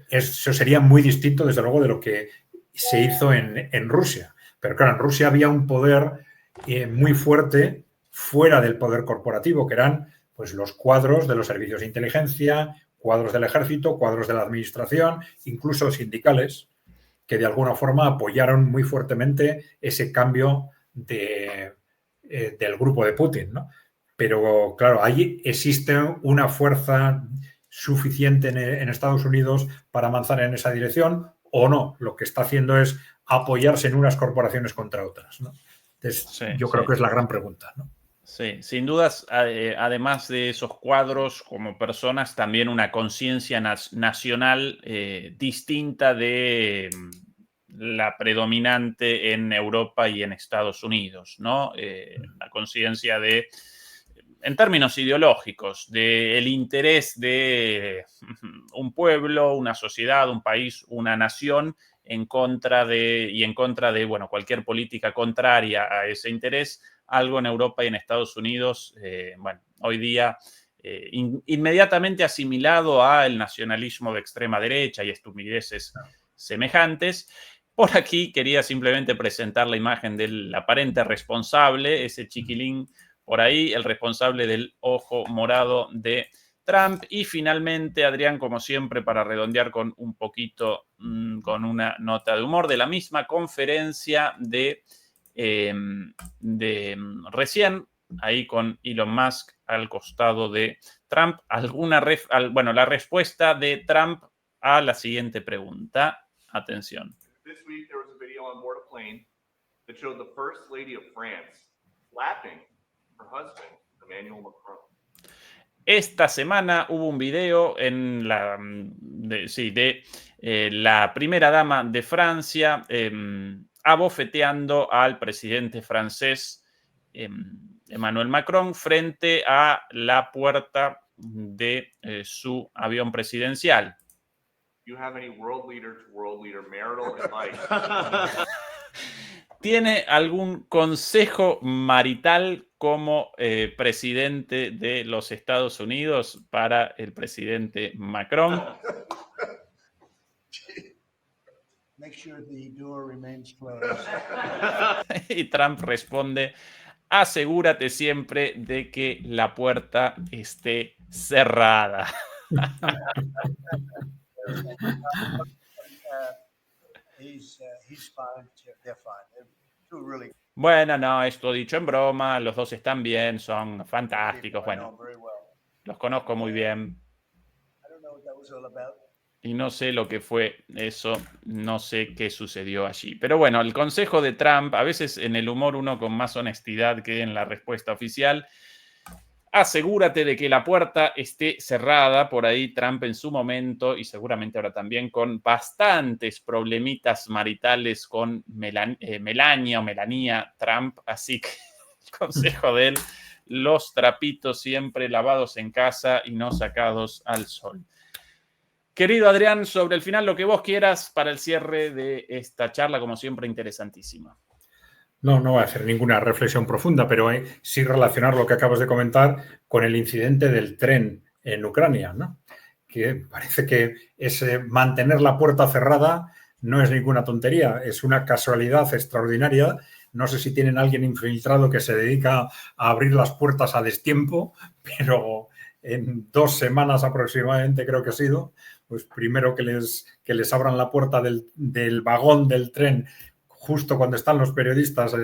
S2: eso sería muy distinto, desde luego, de lo que se hizo en Rusia. Pero claro, en Rusia había un poder muy fuerte fuera del poder corporativo, que eran pues los cuadros de los servicios de inteligencia, cuadros del ejército, cuadros de la administración, incluso sindicales, que de alguna forma apoyaron muy fuertemente ese cambio del grupo de Putin, ¿no? Pero claro, ahí existe una fuerza suficiente en Estados Unidos para avanzar en esa dirección o no. Lo que está haciendo es apoyarse en unas corporaciones contra otras, ¿no? Entonces, yo creo que es la gran pregunta, ¿no?
S1: Sí, sin dudas, además de esos cuadros, como personas, también una conciencia nacional distinta de la predominante en Europa y en Estados Unidos, ¿no? La conciencia de, en términos ideológicos, del interés de un pueblo, una sociedad, un país, una nación, en contra de, bueno, cualquier política contraria a ese interés. Algo en Europa y en Estados Unidos, bueno, hoy día inmediatamente asimilado al nacionalismo de extrema derecha y estupideces semejantes. Por aquí quería simplemente presentar la imagen del aparente responsable, ese chiquilín por ahí, el responsable del ojo morado de Trump. Y finalmente, Adrián, como siempre, para redondear con un poquito, con una nota de humor, de la misma conferencia de recién, ahí con Elon Musk al costado de Trump, bueno, la respuesta de Trump a la siguiente pregunta. Atención.
S9: This week there was a video on board a plane that showed the First Lady of France slapping her husband, Emmanuel Macron.
S1: Esta semana hubo un video en la primera dama de Francia abofeteando al presidente francés Emmanuel Macron frente a la puerta de su avión presidencial.
S9: Do you have any world leader to world leader marital advice?
S1: ¿Tiene algún consejo marital como presidente de los Estados Unidos para el presidente Macron?
S8: Make sure the door remains closed.
S1: Y Trump responde: asegúrate siempre de que la puerta esté cerrada.
S8: He's fine. They're fine. They're two really
S1: Bueno, no, esto dicho en broma, los dos están bien, son fantásticos.
S8: people I know
S1: Bueno,
S8: very well.
S1: los conozco muy bien
S8: I don't know what that was all about.
S1: y no sé lo que fue eso, no sé qué sucedió allí. Pero bueno, el consejo de Trump, a veces en el humor uno con más honestidad que en la respuesta oficial: asegúrate de que la puerta esté cerrada. Por ahí Trump en su momento, y seguramente ahora también, con bastantes problemitas maritales con Melania Trump. Así que el consejo de él: los trapitos siempre lavados en casa y no sacados al sol. Querido Adrián, sobre el final, lo que vos quieras para el cierre de esta charla, como siempre, interesantísima.
S2: No voy a hacer ninguna reflexión profunda, pero sí relacionar lo que acabas de comentar con el incidente del tren en Ucrania, ¿no? Que parece que mantener la puerta cerrada no es ninguna tontería, es una casualidad extraordinaria. No sé si tienen alguien infiltrado que se dedica a abrir las puertas a destiempo, pero en 2 semanas aproximadamente, creo que ha sido, pues primero que les abran la puerta del vagón del tren justo cuando están los periodistas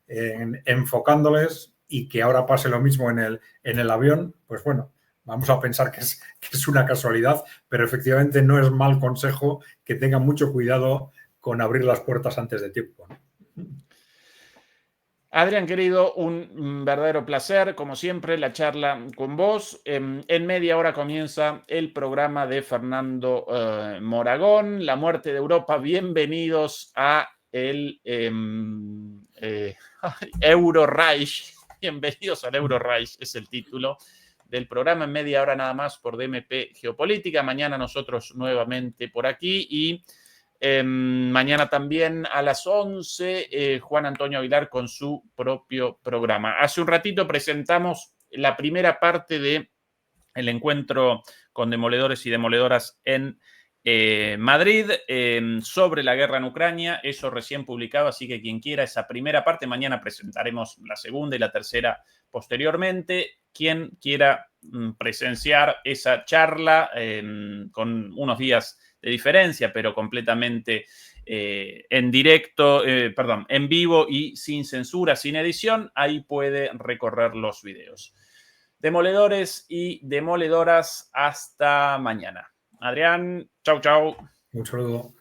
S2: enfocándoles, y que ahora pase lo mismo en el avión. Pues bueno, vamos a pensar que es una casualidad, pero efectivamente no es mal consejo que tengan mucho cuidado con abrir las puertas antes de tiempo, ¿no?
S1: Adrián, querido, un verdadero placer, como siempre, la charla con vos. En media hora comienza el programa de Fernando Moragón, La muerte de Europa. Bienvenidos a el Euroreich. Bienvenidos al Euroreich, es el título del programa. En media hora nada más por DMP Geopolítica. Mañana nosotros nuevamente por aquí, y mañana también a las 11 Juan Antonio Aguilar con su propio programa. Hace un ratito presentamos la primera parte del encuentro con demoledores y demoledoras en Madrid sobre la guerra en Ucrania. Eso recién publicado, así que quien quiera esa primera parte, mañana presentaremos la segunda y la tercera posteriormente. Quien quiera presenciar esa charla con unos días de diferencia, pero completamente en directo, en vivo y sin censura, sin edición, ahí puede recorrer los videos. Demoledores y demoledoras, hasta mañana. Adrián, chau.
S2: Un saludo.